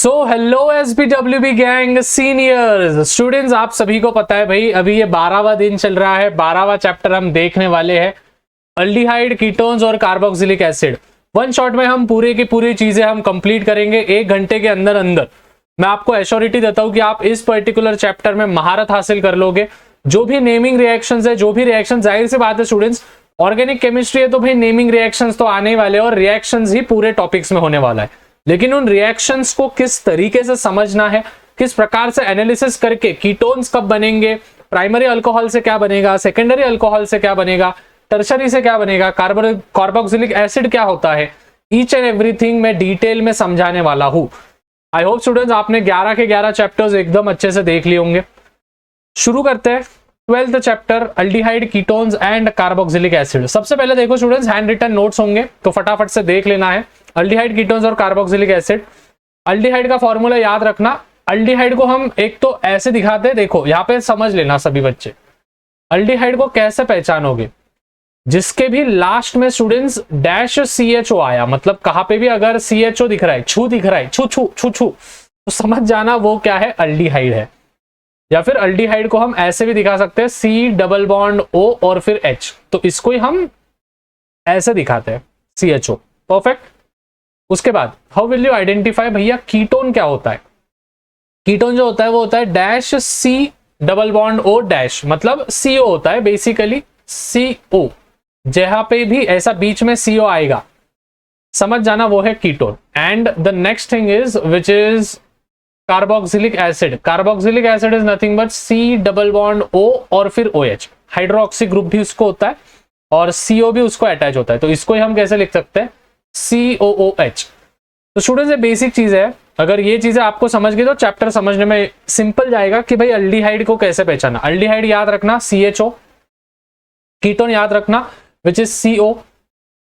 सो hello SPWB gang seniors students, आप सभी को पता है भाई अभी ये 12वां दिन चल रहा है। 12वां चैप्टर हम देखने वाले हैं, अल्डिहाइड, कीटोन्स और कार्बोक्सिलिक एसिड। वन शॉट में हम पूरी की पूरी चीजें हम कंप्लीट करेंगे 1 घंटे के अंदर अंदर। मैं आपको एश्योरिटी देता हूं कि आप इस पर्टिकुलर चैप्टर में महारत हासिल कर लोगे। जो भी नेमिंग रिएक्शंस है, जो भी रिएक्शन, जाहिर सी बात है स्टूडेंट्स, ऑर्गेनिक केमिस्ट्री है तो भाई नेमिंग रिएक्शंस तो आने ही वाले और रिएक्शंस ही पूरे टॉपिक्स में होने वाला है। लेकिन उन रिएक्शंस को किस तरीके से समझना है, किस प्रकार से एनालिसिस करके कीटोन्स कब बनेंगे, प्राइमरी अल्कोहल से क्या बनेगा, सेकेंडरी अल्कोहल से क्या बनेगा, टर्शरी से क्या बनेगा, कार्बोक्सिलिक एसिड क्या होता है, ईच एंड एवरीथिंग मैं डिटेल में समझाने वाला हूं। आई होप स्टूडेंट्स आपने 11 के 11 चैप्टर्स एकदम अच्छे से देख लिए होंगे। शुरू करते हैं 12th chapter, aldehyde, ketones and carboxylic acid. सबसे पहले देखो स्टूडेंट्स, हैंड रिटन नोट्स होंगे तो फटाफट से देख लेना है। अल्डिहाइड, कीटोन्स और कार्बोक्सिलिक एसिड। अल्डिहाइड का फॉर्मूला याद रखना। अल्डिहाइड को हम एक तो ऐसे दिखाते हैं, देखो यहाँ पे समझ लेना सभी बच्चे। अल्डिहाइड को कैसे पहचानोगे? जिसके भी लास्ट में स्टूडेंट्स डैश CHO आया, मतलब कहां पे भी अगर CHO दिख रहा है, छू दिख रहा है, छू छू छू छू, तो समझ जाना वो क्या है, अल्डिहाइड है। या फिर अल्डिहाइड को हम ऐसे भी दिखा सकते हैं, C डबल बॉन्ड O और फिर H, तो इसको ही हम ऐसे दिखाते हैं, CHO। परफेक्ट। उसके बाद हाउ विल यू आइडेंटिफाई, भैया कीटोन क्या होता है? कीटोन जो होता है वो होता है dash C double bond O dash, मतलब CO होता है बेसिकली, CO। जहां पे भी ऐसा बीच में CO आएगा समझ जाना वो है ketone. And the next thing is which is carboxylic acid. Carboxylic acid is nothing but C double bond O और फिर OH, हाइड्रोक्सी ग्रुप भी उसको होता है और CO भी उसको अटैच होता है, तो इसको ही हम कैसे लिख सकते हैं, COOH। तो स्टूडेंट्स ये बेसिक चीज है, अगर ये चीजें आपको समझ गई तो चैप्टर समझने में सिंपल जाएगा कि भाई अल्डिहाइड को कैसे पहचाना। अल्डिहाइड याद रखना CHO, कीटोन याद रखना विच इज CO,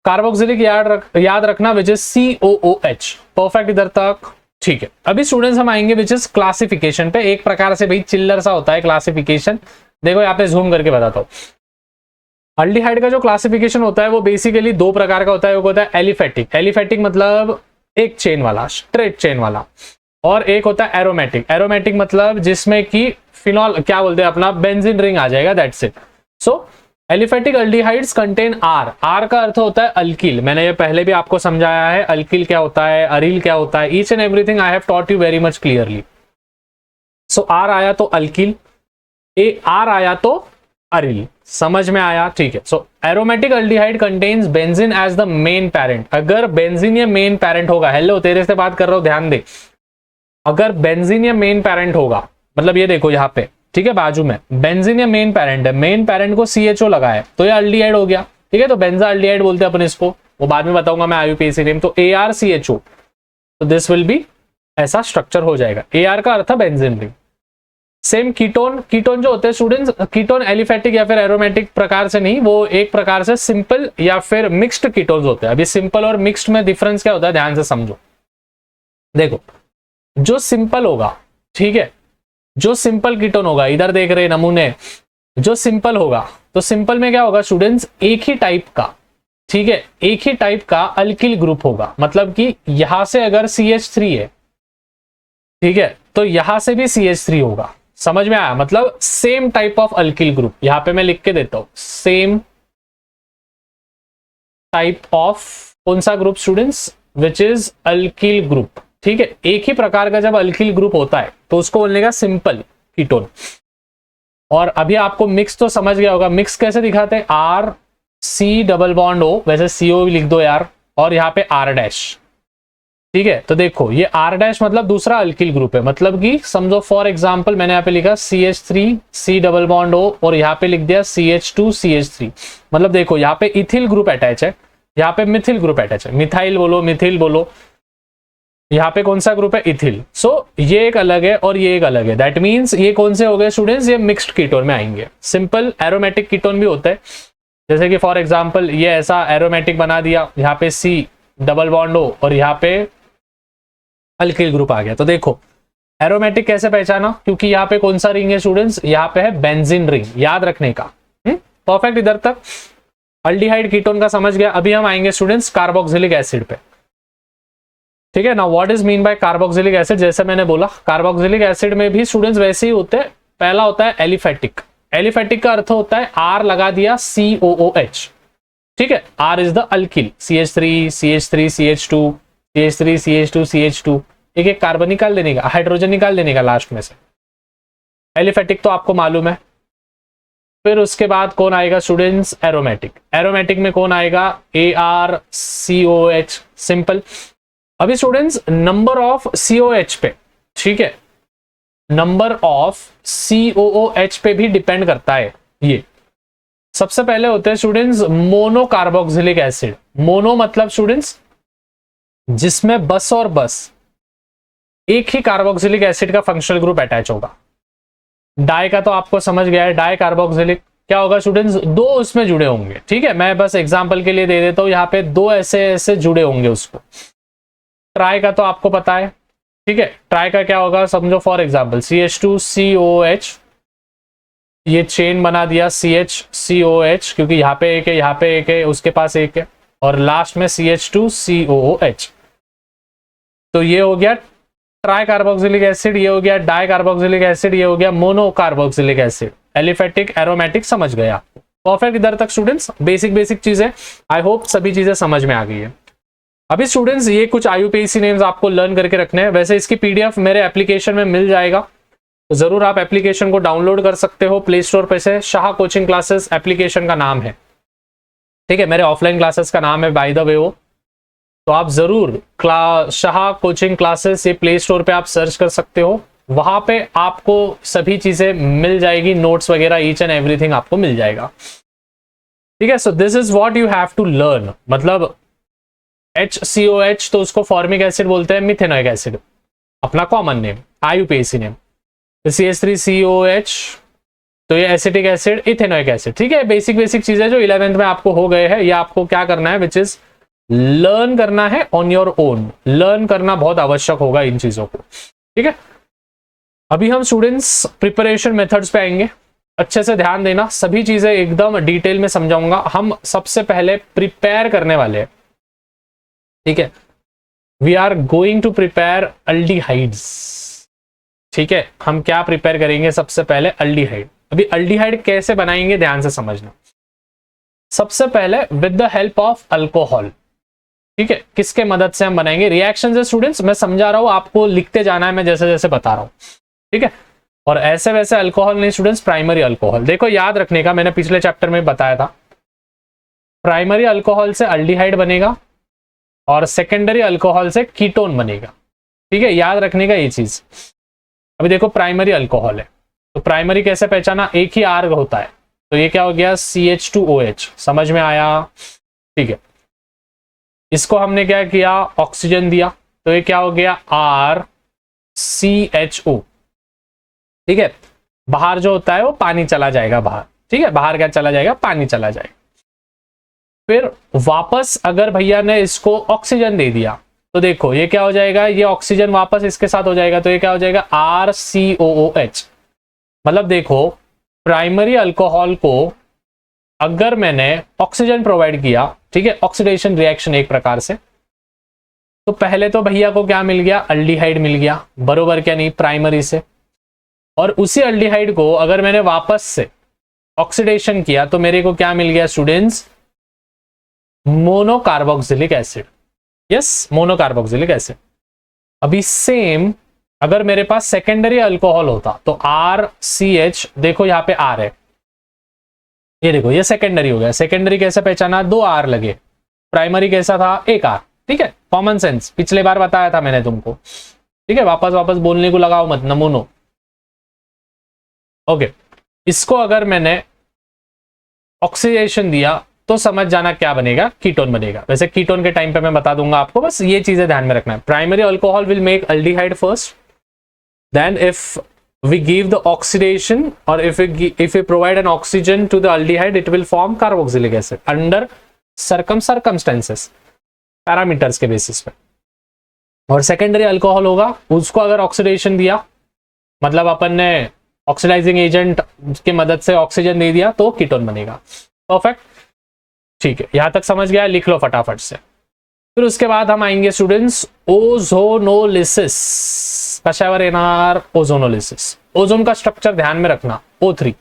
कार्बोक्सिलिक याद रखना विच इज COOH। परफेक्ट इधर तक, ठीक है। अभी स्टूडेंट्स हम आएंगे विच इज क्लासिफिकेशन पे। एक प्रकार से भाई चिल्लर सा होता है क्लासिफिकेशन। देखो यहाँ पे जूम करके बताता हूँ। अल्डिहाइड का जो क्लासिफिकेशन होता है वो बेसिकली 2 प्रकार का होता है। एक होता है एलिफेटिक, एलिफेटिक मतलब एक चेन वाला, स्ट्रेट चेन वाला, और एक होता है एरोमेटिक। एरोमेटिक मतलब जिसमें कि फिनॉल, क्या बोलते हैं अपना, बेंजीन रिंग आ जाएगा, that's it. So aliphatic aldehydes contain R। R का अर्थ होता है अल्किल। मैंने ये पहले भी आपको समझाया है, अल्किल क्या होता है, अरिल क्या होता है, each and everything I have taught you very much clearly. So R आया तो अल्किल, R आया तो अरिल, समझ में आया? ठीक है। So aromatic aldehyde contains benzene as the main parent. अगर बेंजीन ये मेन पैरेंट होगा, हेलो तेरे से बात कर रहा हूं, ध्यान दे, अगर बेंजीन ये मेन पैरेंट होगा, मतलब ये देखो यहाँ पे, ठीक है, बाजू में बेंजीन ये मेन पैरेंट है, मेन पैरेंट को CHO लगा है तो ये अल्डिहाइड हो गया, ठीक है। तो बेंजा अल्डिहाइड बोलते हैं अपन इसको, वो बाद में बताऊंगा मैं IUPAC नेम। तो ArCHO, तो दिस विल बी ऐसा स्ट्रक्चर हो जाएगा। AR का अर्थ है benzene ring. Same ketone, ketone जो होते हैं स्टूडेंट्स, कीटोन एलिफेटिक या फिर एरोमेटिक प्रकार से नहीं, वो एक प्रकार से सिंपल या फिर मिक्स्ड कीटोन्स होते हैं। अभी सिंपल और मिक्स्ड में डिफरेंस क्या होता है, ध्यान से समझो। देखो जो सिंपल होगा, ठीक है, जो सिंपल कीटोन होगा, इधर देख रहे नमूने, जो सिंपल होगा तो सिंपल में क्या होगा स्टूडेंट्स, एक ही टाइप का, ठीक है, एक ही टाइप का अल्किल ग्रुप होगा। मतलब कि यहां से अगर CH3 है, ठीक है, तो यहां से भी CH3 होगा। समझ में आया? मतलब same type of alkyl group. यहां पे मैं लिख के देता हूं, सेम टाइप ऑफ कौन सा group students, which is alkyl group, ठीक है। एक ही प्रकार का जब अल्किल ग्रुप होता है तो उसको बोलने का सिंपल कीटोन। और अभी आपको मिक्स तो समझ गया होगा, मिक्स कैसे दिखाते हैं, R C double bond O, वैसे CO भी लिख दो यार, और यहाँ पे R डैश, ठीक है। तो देखो ये R डैश मतलब दूसरा अल्किल ग्रुप है, मतलब कि समझो फॉर एग्जांपल मैंने यहाँ पे लिखा CH3 C double bond O और यहाँ पे लिख दिया CH2 CH3, मतलब देखो यहाँ पे इथिल ग्रुप अटैच है, यहाँ पे मिथिल ग्रुप अटैच है, मिथाइल बोलो, मिथिल बोलो, यहाँ पे कौन सा ग्रुप है, इथिल। सो ये एक अलग है और ये एक अलग है, दैट मीन्स ये कौन से हो गए स्टूडेंट्स, ये मिक्स्ड कीटोन में आएंगे। सिंपल एरोमेटिक कीटोन भी होता है, जैसे कि फॉर एग्जांपल ये ऐसा एरोमेटिक बना दिया, यहाँ पे C डबल बॉन्ड O और यहाँ पे अल्किल ग्रुप आ गया। तो देखो एरोमेटिक कैसे पहचाना, क्योंकि यहाँ पे कौन सा रिंग है स्टूडेंट्स, यहाँ पे है बेंजीन रिंग, याद रखने का। परफेक्ट, इधर तक अल्डिहाइड कीटोन का समझ गया। अभी हम आएंगे स्टूडेंट्स कार्बोक्सिलिक एसिड पे। ठीक है ना। What is mean by carboxylic acid, जैसे मैंने बोला कार्बोक्सिलिक एसिड में भी स्टूडेंट्स वैसे ही होते हैं। पहला होता है एलिफेटिक। एलिफेटिक का अर्थ होता है आर लगा दिया COOH, ठीक है। Are is the alkyl, CH3 CH3 CH2 CH3 CH2 CH2, एक एक कार्बन निकाल देने का, हाइड्रोजन निकाल देने का लास्ट में से। एलिफेटिक तो आपको मालूम है। फिर उसके बाद कौन आएगा स्टूडेंट्स, एरोमेटिक। एरोमेटिक में कौन आएगा, ArCOH, सिंपल। अभी स्टूडेंट्स नंबर ऑफ COH पे, ठीक है, नंबर ऑफ COOH पे भी डिपेंड करता है ये। सबसे पहले होते हैं students mono carboxylic acid. Mono मतलब स्टूडेंट्स जिसमें बस और बस एक ही कार्बोक्सिलिक एसिड का फंक्शनल ग्रुप अटैच होगा। डाई का तो आपको समझ गया है, डाई कार्बोक्सिलिक क्या होगा स्टूडेंट्स, दो उसमें जुड़े होंगे, ठीक है। मैं बस एग्जांपल के लिए दे देता हूं, यहाँ पे दो ऐसे जुड़े होंगे उसको। ट्राई का तो आपको पता है, ठीक है। ट्राई का क्या होगा, समझो फॉर एग्जांपल CH2COH, ये चेन बना दिया CHCOH, क्योंकि यहाँ पे एक है, यहाँ पे एक है, उसके पास एक है, और लास्ट में CH2COOH। तो ये हो गया ट्राई कार्बोक्सिलिक एसिड, ये हो गया डाई कार्बोक्सिलिक एसिड, ये हो गया mono carboxylic acid. Aliphatic, aromatic समझ गए आप। परफेक्ट। इधर तक स्टूडेंट्स बेसिक चीजें, आई होप सभी चीजें समझ में आ गई है। अभी स्टूडेंट्स ये कुछ IUPAC नेम्स आपको लर्न करके रखने हैं। वैसे इसकी PDF मेरे एप्लीकेशन में मिल जाएगा, तो जरूर आप एप्लीकेशन को डाउनलोड कर सकते हो प्ले स्टोर पे से। शाह कोचिंग क्लासेस एप्लीकेशन का नाम है, ठीक है। मेरे ऑफलाइन क्लासेस का नाम है बाय द वे वो, तो आप जरूर शाह कोचिंग क्लासेस ये प्ले स्टोर पे आप सर्च कर सकते हो। वहां पे आपको सभी चीजें मिल जाएगी, नोट्स वगैरह ईच एंड एवरीथिंग आपको मिल जाएगा, ठीक है। So this is what you have to learn. मतलब HCOH तो उसको फॉर्मिक एसिड बोलते हैं, मिथेनोइक एसिड अपना common name, IUPAC name. CH3COH तो ये एसिटिक एसिड, इथेनोइक एसिड, ठीक है। बेसिक चीजें जो 11th में आपको हो गए हैं, ये आपको क्या करना है, विच इज लर्न करना है ऑन योर ओन। लर्न करना बहुत आवश्यक होगा इन चीजों को, ठीक है। अभी हम स्टूडेंट्स प्रिपरेशन मेथड्स पे आएंगे। अच्छे से ध्यान देना, सभी चीजें एकदम डिटेल में समझाऊंगा। हम सबसे पहले प्रिपेयर करने वाले हैं, ठीक है। We are going to prepare aldehydes, ठीक है। हम क्या प्रिपेयर करेंगे, सबसे पहले अल्डिहाइड। अभी अल्डिहाइड कैसे बनाएंगे ध्यान से समझना। सबसे पहले with the help of alcohol, ठीक है। किसके मदद से हम बनाएंगे, रिएक्शन से स्टूडेंट्स मैं समझा रहा हूं, आपको लिखते जाना है मैं जैसे जैसे बता रहा हूं, ठीक है। और ऐसे वैसे अल्कोहल नहीं स्टूडेंट्स, प्राइमरी अल्कोहल। देखो याद रखने का, मैंने पिछले चैप्टर में बताया था, प्राइमरी अल्कोहल से अल्डिहाइड बनेगा और सेकेंडरी अल्कोहल से कीटोन बनेगा, ठीक है। याद रखने का ये चीज। अभी देखो प्राइमरी अल्कोहल है, तो प्राइमरी कैसे पहचाना, एक ही आर होता है, तो ये क्या हो गया CH2OH, समझ में आया, ठीक है। इसको हमने क्या किया, ऑक्सीजन दिया, तो ये क्या हो गया RCHO, ठीक है। बाहर जो होता है वो पानी चला जाएगा बाहर, ठीक है। बाहर क्या चला जाएगा, पानी चला जाएगा। फिर वापस अगर भैया ने इसको ऑक्सीजन दे दिया, तो देखो ये क्या हो जाएगा, ये ऑक्सीजन वापस इसके साथ हो जाएगा, तो ये क्या हो जाएगा RCOOH। मतलब देखो प्राइमरी अल्कोहल को अगर मैंने ऑक्सीजन प्रोवाइड किया, ठीक है, ऑक्सीडेशन रिएक्शन एक प्रकार से, तो पहले तो भैया को क्या मिल गया, अल्डिहाइड मिल गया, बरोबर क्या नहीं, प्राइमरी से। और उसी अल्डिहाइड को अगर मैंने वापस से ऑक्सीडेशन किया, तो मेरे को क्या मिल गया students, monocarboxylic acid. Yes, monocarboxylic acid. अभी सेम अगर मेरे पास सेकेंडरी अल्कोहल होता, तो RCH, देखो यहाँ पे R है, ये देखो ये सेकेंडरी हो गया। सेकेंडरी कैसे पहचाना, दो R लगे। प्राइमरी कैसा था, एक R, ठीक है। कॉमन सेंस, पिछले बार बताया था मैंने तुमको, ठीक है। वापस बोलने को लगाओ मत, नमूनो, ओके। इसको अगर मैंने ऑक्सीडेशन दिया, तो समझ जाना क्या बनेगा, कीटोन बनेगा। वैसे कीटोन के टाइम पे मैं बता दूंगा आपको, बस ये चीजें ध्यान में रखना है। Primary alcohol will make aldehyde first, then if we give the oxidation or if we provide an oxygen to the aldehyde, it will form carboxylic acid under circumstances, parameters के बेसिस पे। और सेकेंडरी अल्कोहल होगा, उसको अगर oxidation दिया, मतलब अपन ने oxidising agent की मदद से ऑक्सीजन दे दिया, तो कीटोन बनेगा। परफेक्ट, ठीक है। यहां तक समझ गया, लिख लो फटाफट से। फिर उसके बाद हम आएंगे स्टूडेंट्स ओजोनोलिसिस, कशावर एनआर ओजोनोलिसिस। ओजोन का स्ट्रक्चर ध्यान में रखना O3।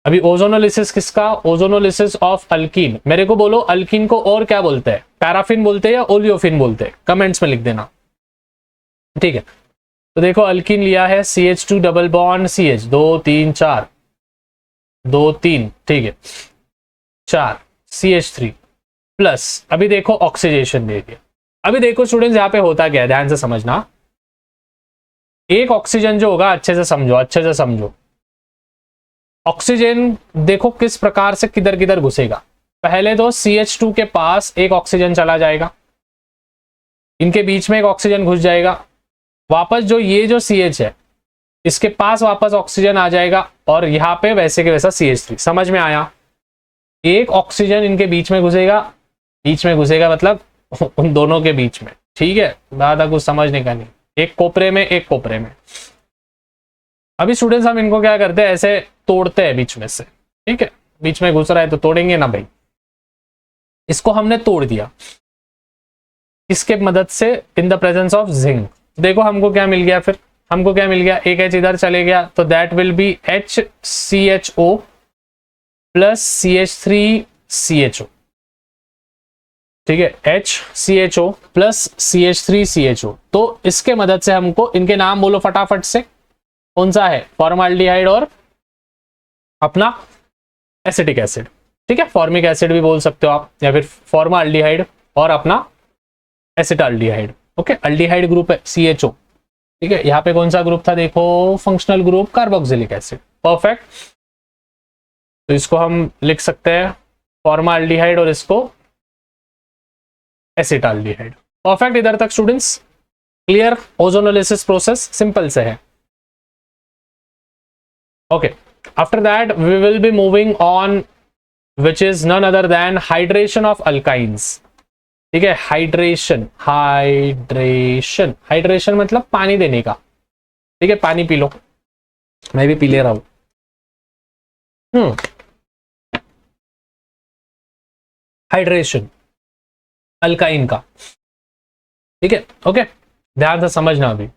अभी ओजोनोलिसिस किसका? Ozonolysis of alkyne. मेरे को बोलो अल्कीन को और क्या बोलते हैं, पैराफिन बोलते हैं या ओलियोफिन बोलते हैं, कमेंट्स में लिख देना, ठीक है। तो देखो अल्कीन लिया है CH2 डबल बॉन्ड CH 2 3 4 2 3, ठीक है, 4 CH3 प्लस, अभी देखो ऑक्सीडेशन दे दिया। अभी देखो स्टूडेंट्स यहाँ पे होता क्या है, ध्यान से समझना। एक ऑक्सीजन जो होगा, अच्छे से समझो, अच्छे से समझो। ऑक्सीजन देखो किस प्रकार से किधर किधर घुसेगा। पहले तो CH2 के पास एक ऑक्सीजन चला जाएगा, इनके बीच में एक ऑक्सीजन घुस जाएगा, वापस जो ये जो CH है इसके पास वापस ऑक्सीजन आ जाएगा, और यहाँ पे वैसे के वैसा CH3। समझ में आया? एक ऑक्सीजन इनके बीच में घुसेगा, बीच में घुसेगा मतलब उन दोनों के बीच में, ठीक है, ज्यादा कुछ समझने का नहीं। एक कोपरे में, एक कोपरे में। अभी स्टूडेंट्स हम इनको क्या करते हैं, ऐसे तोड़ते हैं बीच में से, ठीक है, बीच में घुस रहा है तो तोड़ेंगे ना भाई। इसको हमने तोड़ दिया, इसके मदद से, in the presence of zinc. देखो हमको क्या मिल गया, फिर हमको क्या मिल गया, एक H इधर चले गया तो that will be HCHO plus CH3CHO, ठीक है, HCHO प्लस CH3CHO। तो इसके मदद से हमको, इनके नाम बोलो फटाफट से, कौन सा है, फॉर्माल्डिहाइड और अपना एसिटिक एसिड, ठीक है, फॉर्मिक एसिड भी बोल सकते हो आप, या फिर फॉर्माल्डिहाइड और अपना एसिटाल्डिहाइड। ओके, अल्डिहाइड ग्रुप है CHO, ठीक है। यहाँ पे कौन सा ग्रुप था, देखो functional group carboxylic acid, perfect. तो इसको हम लिख सकते हैं फॉर्माल्डिहाइड और इसको एसिटाल्डिहाइड, परफेक्ट। इधर तक students clear? Ozonolysis process simple से है। Okay, after that we will be moving on which is none other than hydration of alkynes, ठीक है। हाइड्रेशन, हाइड्रेशन, हाइड्रेशन मतलब पानी देने का, ठीक है, पानी पी लो, मैं भी पी ले रहा हूं। हाइड्रेशन अल्काइन का, ठीक है, ओके, ध्यान से समझना। अभी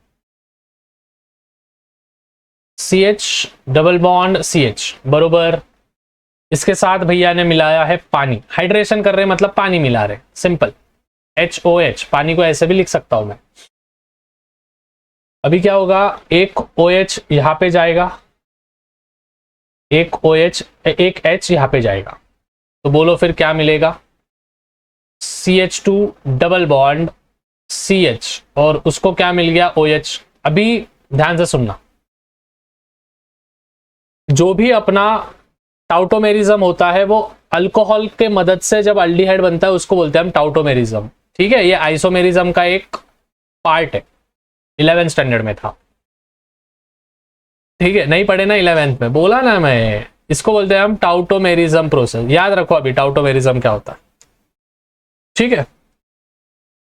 CH डबल बॉन्ड CH बरोबर, इसके साथ भैया ने मिलाया है पानी। हाइड्रेशन कर रहे मतलब पानी मिला रहे, सिंपल, HOH, पानी को ऐसे भी लिख सकता हूं मैं। अभी क्या होगा, एक OH यहां पे जाएगा, एक OH, एक H यहां पे जाएगा, तो बोलो फिर क्या मिलेगा, CH2 डबल बॉन्ड CH, और उसको क्या मिल गया, OH। अभी ध्यान से सुनना, जो भी अपना टाउटोमेरिज्म होता है वो अल्कोहल के मदद से जब अल्डिहाइड बनता है उसको बोलते हैं हम टाउटोमेरिज्म, ठीक है। ये आइसोमेरिज्म का एक पार्ट है, 11th स्टैंडर्ड में था, ठीक है, नहीं पढ़े ना 11th में, बोला ना मैं, इसको बोलते हैं हम टाउटोमेरिज्म प्रोसेस। याद रखो अभी टाउटोमेरिज्म क्या होता है, ठीक है।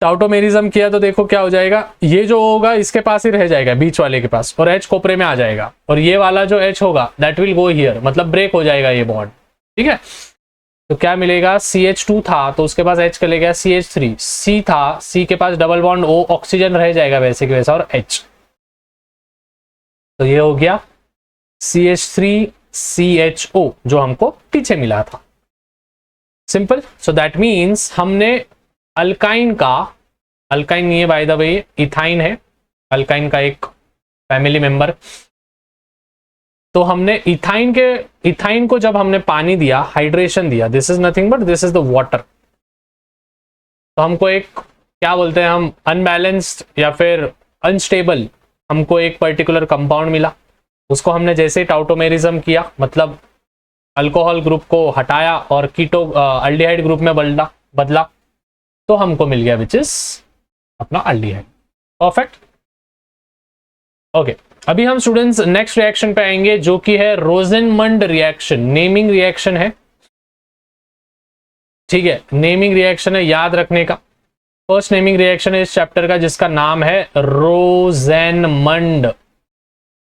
टाउटोमेरिज्म किया तो देखो क्या हो जाएगा, ये जो होगा इसके पास ही रह जाएगा, बीच वाले के पास, और H कोपरे में आ जाएगा, और ये वाला जो H होगा दैट विल गो हियर, मतलब ब्रेक हो जाएगा ये बॉन्ड, ठीक है। तो क्या मिलेगा, CH2 था तो उसके पास H चले गया, CH3, C था, C के पास डबल बॉन्ड O, ऑक्सीजन रह जाएगा वैसे के वैसा, और H, तो ये हो गया CH3CHO जो हमको पीछे मिला था, सिंपल। सो दैट मीन्स हमने अल्काइन का, अल्काइन नहीं है बाय द वे, इथाइन है अल्काइन का एक फैमिली मेंबर। तो हमने इथाइन को जब हमने पानी दिया, हाइड्रेशन दिया, this is nothing but this is the water, तो हमको एक क्या बोलते हैं हम, अनबैलेंस्ड या फिर अनस्टेबल, हमको एक पर्टिकुलर कंपाउंड मिला। उसको हमने जैसे ही टाउटोमेरिज्म किया, मतलब अल्कोहल ग्रुप को हटाया और कीटो अल्डिहाइड ग्रुप में बदला, तो हमको मिल गया विच इज अपना अल्डिहाइड, परफेक्ट। ओके, अभी हम स्टूडेंट्स नेक्स्ट रिएक्शन पे आएंगे जो कि है रोजेनमंड रिएक्शन, नेमिंग रिएक्शन है, ठीक है, नेमिंग रिएक्शन है, याद रखने का। फर्स्ट नेमिंग रिएक्शन है इस चैप्टर का जिसका नाम है रोजेनमंड,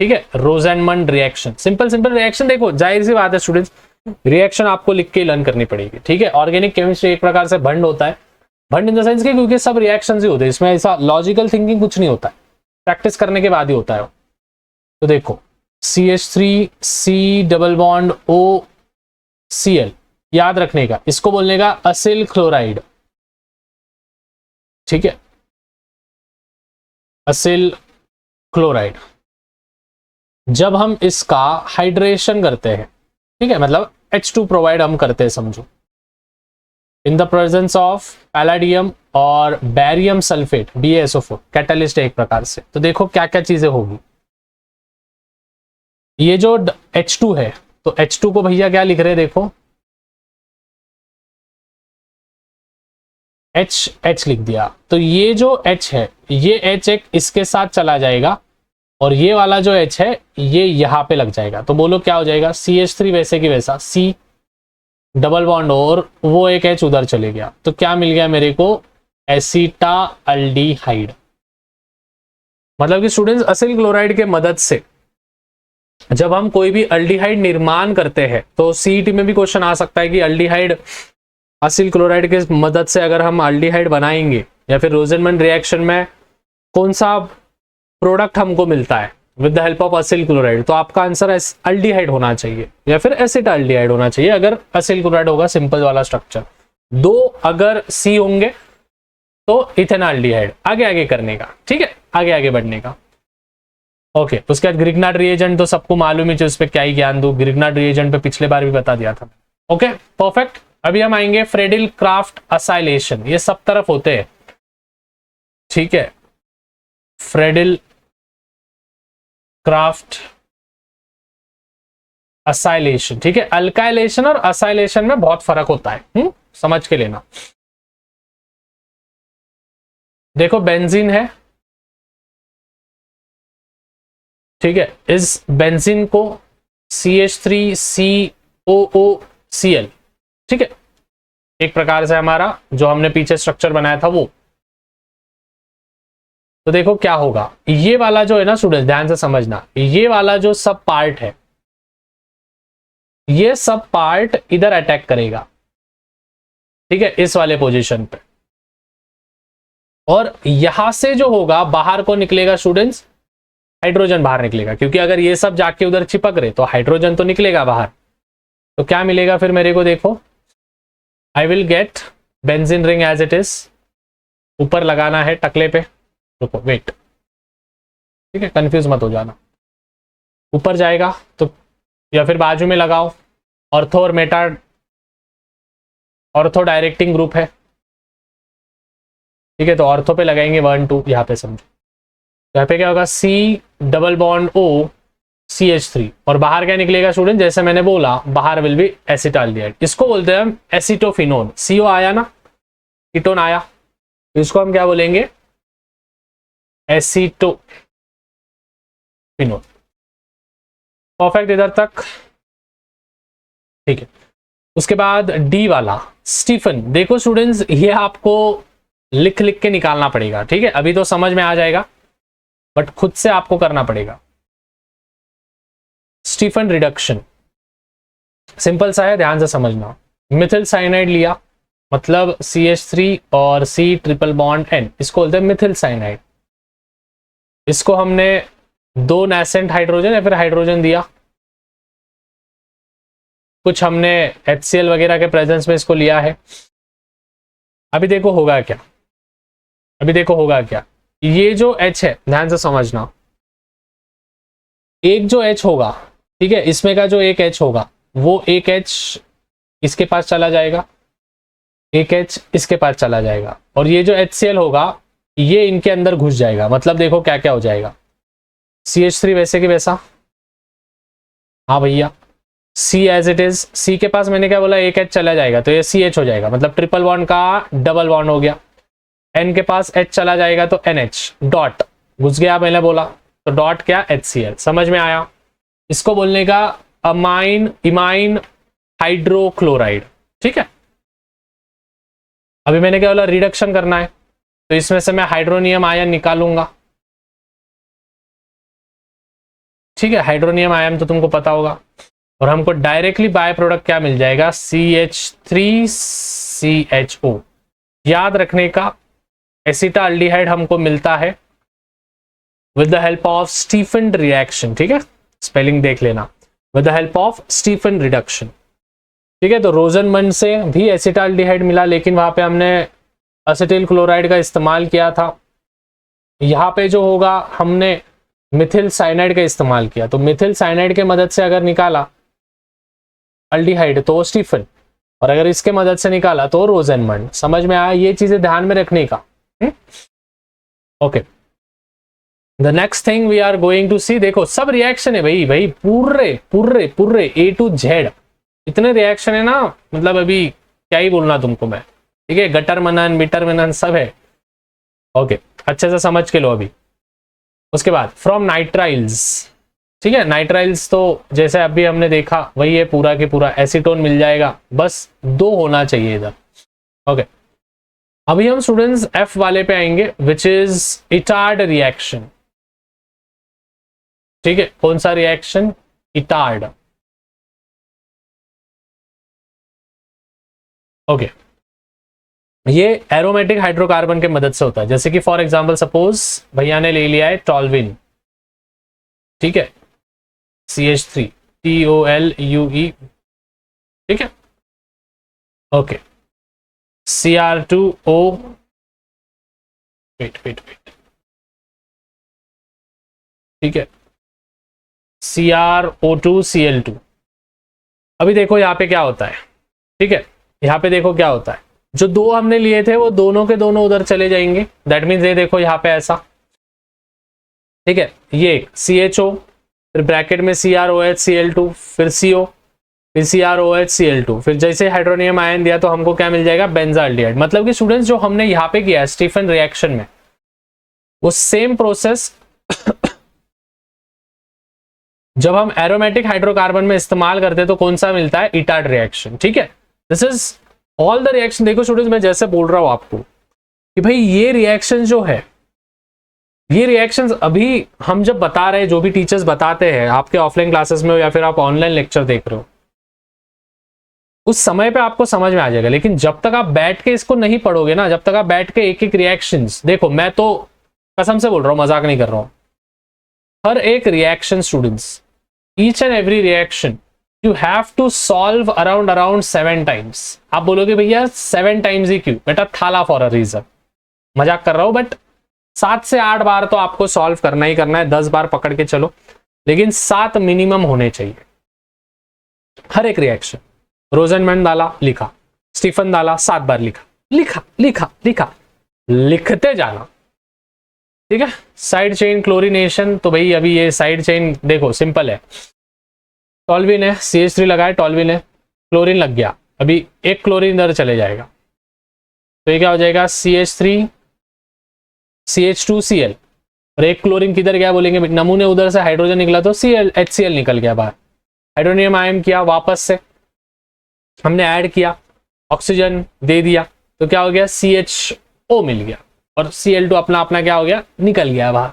ठीक है, रोजेनमंड रिएक्शन। सिंपल सिंपल रिएक्शन, देखो जाहिर सी बात है स्टूडेंट्स, रिएक्शन आपको लिख के लर्न करनी पड़ेगी, ठीक है। ऑर्गेनिक केमिस्ट्री एक प्रकार से भंड होता है, भंड इन द सेंस के क्योंकि सब रिएक्शंस ही होते हैं, इसमें ऐसा लॉजिकल थिंकिंग कुछ नहीं होता है, प्रैक्टिस करने के बाद ही होता है। तो देखो CH3 C double bond OCl, याद रखने का, इसको बोलने का असिल क्लोराइड, ठीक है, असिल क्लोराइड। जब हम इसका हाइड्रेशन करते हैं, ठीक है, मतलब H2 प्रोवाइड हम करते हैं समझो, in the presence of palladium और बैरियम सल्फेट BaSO4, कैटालिस्ट है एक प्रकार से। तो देखो क्या क्या चीजें होगी। ये जो H2 है, तो H2 को भैया क्या लिख रहे हैं, देखो H लिख दिया। तो ये जो H है, ये H एक इसके साथ चला जाएगा और ये वाला जो H है ये यहां पे लग जाएगा। तो बोलो क्या हो जाएगा, CH3 वैसे की वैसा, C डबल बॉन्ड और वो एक H उधर चले गया। तो क्या मिल गया मेरे को, एसिटाल्डिहाइड। मतलब कि स्टूडेंट्स असिल क्लोराइड के मदद से जब हम कोई भी अल्डिहाइड निर्माण करते हैं, तो CET में भी क्वेश्चन आ सकता है कि अल्डिहाइड असिल क्लोराइड के मदद से अगर हम अल्डिहाइड बनाएंगे, या फिर रोजेनमैन रिएक्शन में कौन सा प्रोडक्ट हमको मिलता है with the help of Aseel chloride, तो आपका आंसर अल्डिहाइड होना चाहिए या फिर एसिटाल्डिहाइड होना चाहिए अगर असिल क्लोराइड होगा, सिंपल वाला स्ट्रक्चर। दो अगर C होंगे तो इथेनॉल्डिहाइड। आगे आगे करने का, ठीक है, आगे आगे बढ़ने का। ओके, उसके बाद ग्रिग्नार्ड रिएजेंट तो सबको मालूम है, उस पर क्या ही ज्ञान दूं, ग्रिग्नार्ड रिएजेंट पे पिछले बार भी बता दिया था। Okay perfect. अभी हम आएंगे फ्रेडिल क्राफ्ट असाइलेशन, ये सब तरफ होते हैं, ठीक है, फ्रेडिल क्राफ्ट असाइलेशन, ठीक है। अल्काइलेशन और असाइलेशन में बहुत फर्क होता है, समझ के लेना। देखो बेंजीन है, ठीक है, इस बेंजीन को CH3COOCl, ठीक है, एक प्रकार से हमारा जो हमने पीछे स्ट्रक्चर बनाया था वो। तो देखो क्या होगा, ये वाला जो है ना स्टूडेंट, ध्यान से समझना, ये वाला जो सब पार्ट है, ये सब पार्ट इधर अटैक करेगा, ठीक है, इस वाले पोजीशन पे, और यहां से जो होगा बाहर को निकलेगा स्टूडेंट्स, हाइड्रोजन बाहर निकलेगा, क्योंकि अगर ये सब जाके उधर चिपक रहे तो हाइड्रोजन तो निकलेगा बाहर। तो क्या मिलेगा फिर मेरे को, देखो I will get benzene ring as it is, ऊपर लगाना है टकले पे, रुको वेट, ठीक है, कंफ्यूज मत हो जाना, ऊपर जाएगा तो, या फिर बाजू में लगाओ, ऑर्थो और मेटा, ऑर्थो डायरेक्टिंग ग्रुप है, ठीक है, तो ऑर्थो पे लगाएंगे 1 2, यहाँ पे समझो, यहाँ पे क्या होगा, C double bond O CH3, और बाहर क्या निकलेगा स्टूडेंट, जैसे मैंने बोला बाहर विल बी एसिटाल्डिहाइड, इसको बोलते हैं हम एसिटोफिनोन। CO आया ना, कीटोन आया, तो इसको हम क्या बोलेंगे, एसिटोफिनोन। परफेक्ट इधर तक, ठीक है। उसके बाद D वाला स्टीफन, देखो स्टूडेंट्स ये आपको लिख लिख के निकालना पड़ेगा, ठीक है, अभी तो समझ में आ जाएगा बट खुद से आपको करना पड़ेगा। स्टीफन रिडक्शन सिंपल सा है, ध्यान से समझना। मिथिल साइनाइड लिया, मतलब CH3 और C ट्रिपल बॉन्ड N, इसको बोलते हैं मिथिल साइनाइड। इसको हमने 2 नेसेंट हाइड्रोजन या फिर हाइड्रोजन दिया, कुछ हमने HCl वगैरह के प्रेजेंस में इसको लिया है। अभी देखो होगा क्या, अभी देखो होगा क्या, ये जो H है ध्यान से समझना, एक जो H होगा, ठीक है, इसमें का जो एक H होगा वो एक H इसके पास चला जाएगा, एक H इसके पास चला जाएगा, और ये जो HCl होगा ये इनके अंदर घुस जाएगा। मतलब देखो क्या क्या हो जाएगा, CH3 वैसे कि वैसा, हाँ भैया, C as it is, C के पास मैंने क्या बोला, एक H चला जाएगा तो ये CH हो जाएगा, मतलब ट्रिपल बॉन्ड का डबल बॉन्ड हो गया। N के पास H चला जाएगा तो NH, डॉट घुस गया, मैंने बोला, तो डॉट क्या, HCl। समझ में आया, इसको बोलने का अमाइन इमाइन हाइड्रोक्लोराइड, ठीक है। अभी मैंने क्या बोला, रिडक्शन करना है, तो इसमें से मैं हाइड्रोनियम आयन निकालूंगा, ठीक है, हाइड्रोनियम आयन तो तुमको पता होगा, और हमको डायरेक्टली बाय प्रोडक्ट क्या मिल जाएगा, CH3CHO। याद रखने का, एसिटाल्डिहाइड हमको मिलता है with the help of Stephen reaction, ठीक है, स्पेलिंग देख लेना, with the help of Stephen reduction, ठीक है। तो रोजनमंड से भी एसिटाल्डिहाइड मिला, लेकिन वहां पे हमने एसिटिल क्लोराइड का इस्तेमाल किया था। यहाँ पे जो होगा हमने मिथिल साइनाइड का इस्तेमाल किया, तो मिथिल साइनाइड के मदद से अगर निकाला अल्डिहाइड तो स्टीफन, और अगर इसके मदद से निकाला तो रोजनमंड। समझ में आया? ये चीजें ध्यान में रखने का। Okay, the next thing we are going to see, देखो सब रिएक्शन है भाई, पूरे पूरे पूरे ए टू जेड इतने रिएक्शन है ना, मतलब अभी क्या ही बोलना तुमको मैं, ठीक है। गटर मनन, बिटर मनन सब है। ओके, अच्छे से समझ के लो अभी। उसके बाद फ्रॉम नाइट्राइल्स, ठीक है, नाइट्राइल्स तो जैसे अभी हमने देखा वही है, पूरा के पूरा एसीटोन मिल जाएगा, बस 2 होना चाहिए इधर। ओके, अभी हम स्टूडेंट्स एफ वाले पे आएंगे, विच इज इटार्ड रिएक्शन, ठीक है। कौन सा रिएक्शन? इटार्ड। ओके, ये एरोमेटिक हाइड्रोकार्बन के मदद से होता है, जैसे कि फॉर एग्जांपल सपोज भैया ने ले लिया है टॉल्विन, ठीक है, CH3 TOLUE, ठीक है। ओके, Cr2O, वेट, ठीक है, CrO2Cl2। अभी देखो यहाँ पे क्या होता है, ठीक है, यहाँ पे देखो क्या होता है, जो 2 हमने लिए थे वो दोनों के दोनों उधर चले जाएंगे। दैट मीन्स ये देखो यहाँ पे ऐसा, ठीक है, ये एक CHO, फिर ब्रैकेट में CrOHCl2, फिर CO, फिर CrOHCl2, फिर जैसे हाइड्रोनियम आयन दिया तो हमको क्या मिल जाएगा? बेंजाल्डिहाइड। मतलब कि स्टूडेंट्स जो हमने यहाँ पे किया स्टीफन रिएक्शन में, वो सेम प्रोसेस जब हम एरोमेटिक हाइड्रोकार्बन में इस्तेमाल करते हैं तो कौन सा मिलता है? इटार्ड रिएक्शन, ठीक है। This is all the reaction. देखो स्टूडेंट्स, मैं जैसे बोल रहा हूं आपको कि भाई ये रिएक्शन जो है, ये रिएक्शंस अभी हम जब बता रहे हैं, जो भी टीचर्स बताते हैं आपके ऑफलाइन क्लासेस में हो या फिर आप ऑनलाइन लेक्चर देख रहे हो, उस समय पे आपको समझ में आ जाएगा। लेकिन जब तक आप बैठ के इसको नहीं पढ़ोगे ना, जब तक आप बैठ के एक एक रिएक्शंस, देखो मैं तो कसम से बोल रहा हूं, मजाक नहीं कर रहा हूं, हर एक reaction students, each and every reaction you have to solve around 7 times. आप बोलोगे भैया 7 टाइम्स ही क्यों? बेटा थाला फॉर अ रीजन, मजाक कर रहा हूं, बट 7 से 8 बार तो आपको सॉल्व करना ही करना है, 10 बार पकड़ के चलो, लेकिन 7 मिनिमम होने चाहिए हर एक रिएक्शन। रोजनमैन डाला, लिखा, स्टीफन डाला, 7 बार लिखा, लिखा लिखा लिखा, लिखते जाना, ठीक है। साइड चेन क्लोरीनेशन, तो भाई अभी ये साइड चेन देखो सिंपल है, टॉल्विन है, CH3 लगाए, टॉल्विन है, क्लोरीन लग गया, अभी एक क्लोरीन इधर चले जाएगा, तो ये क्या हो जाएगा? CH3 CH2Cl, और एक क्लोरीन किधर गया बोलेंगे? नमूने उधर से हाइड्रोजन निकला तो HCl निकल गया बाहर, हाइड्रोनियम आयन किया, वापस से हमने ऐड किया, ऑक्सीजन दे दिया, तो क्या हो गया? CHO मिल गया, और Cl2 अपना अपना क्या हो गया? निकल गया बाहर,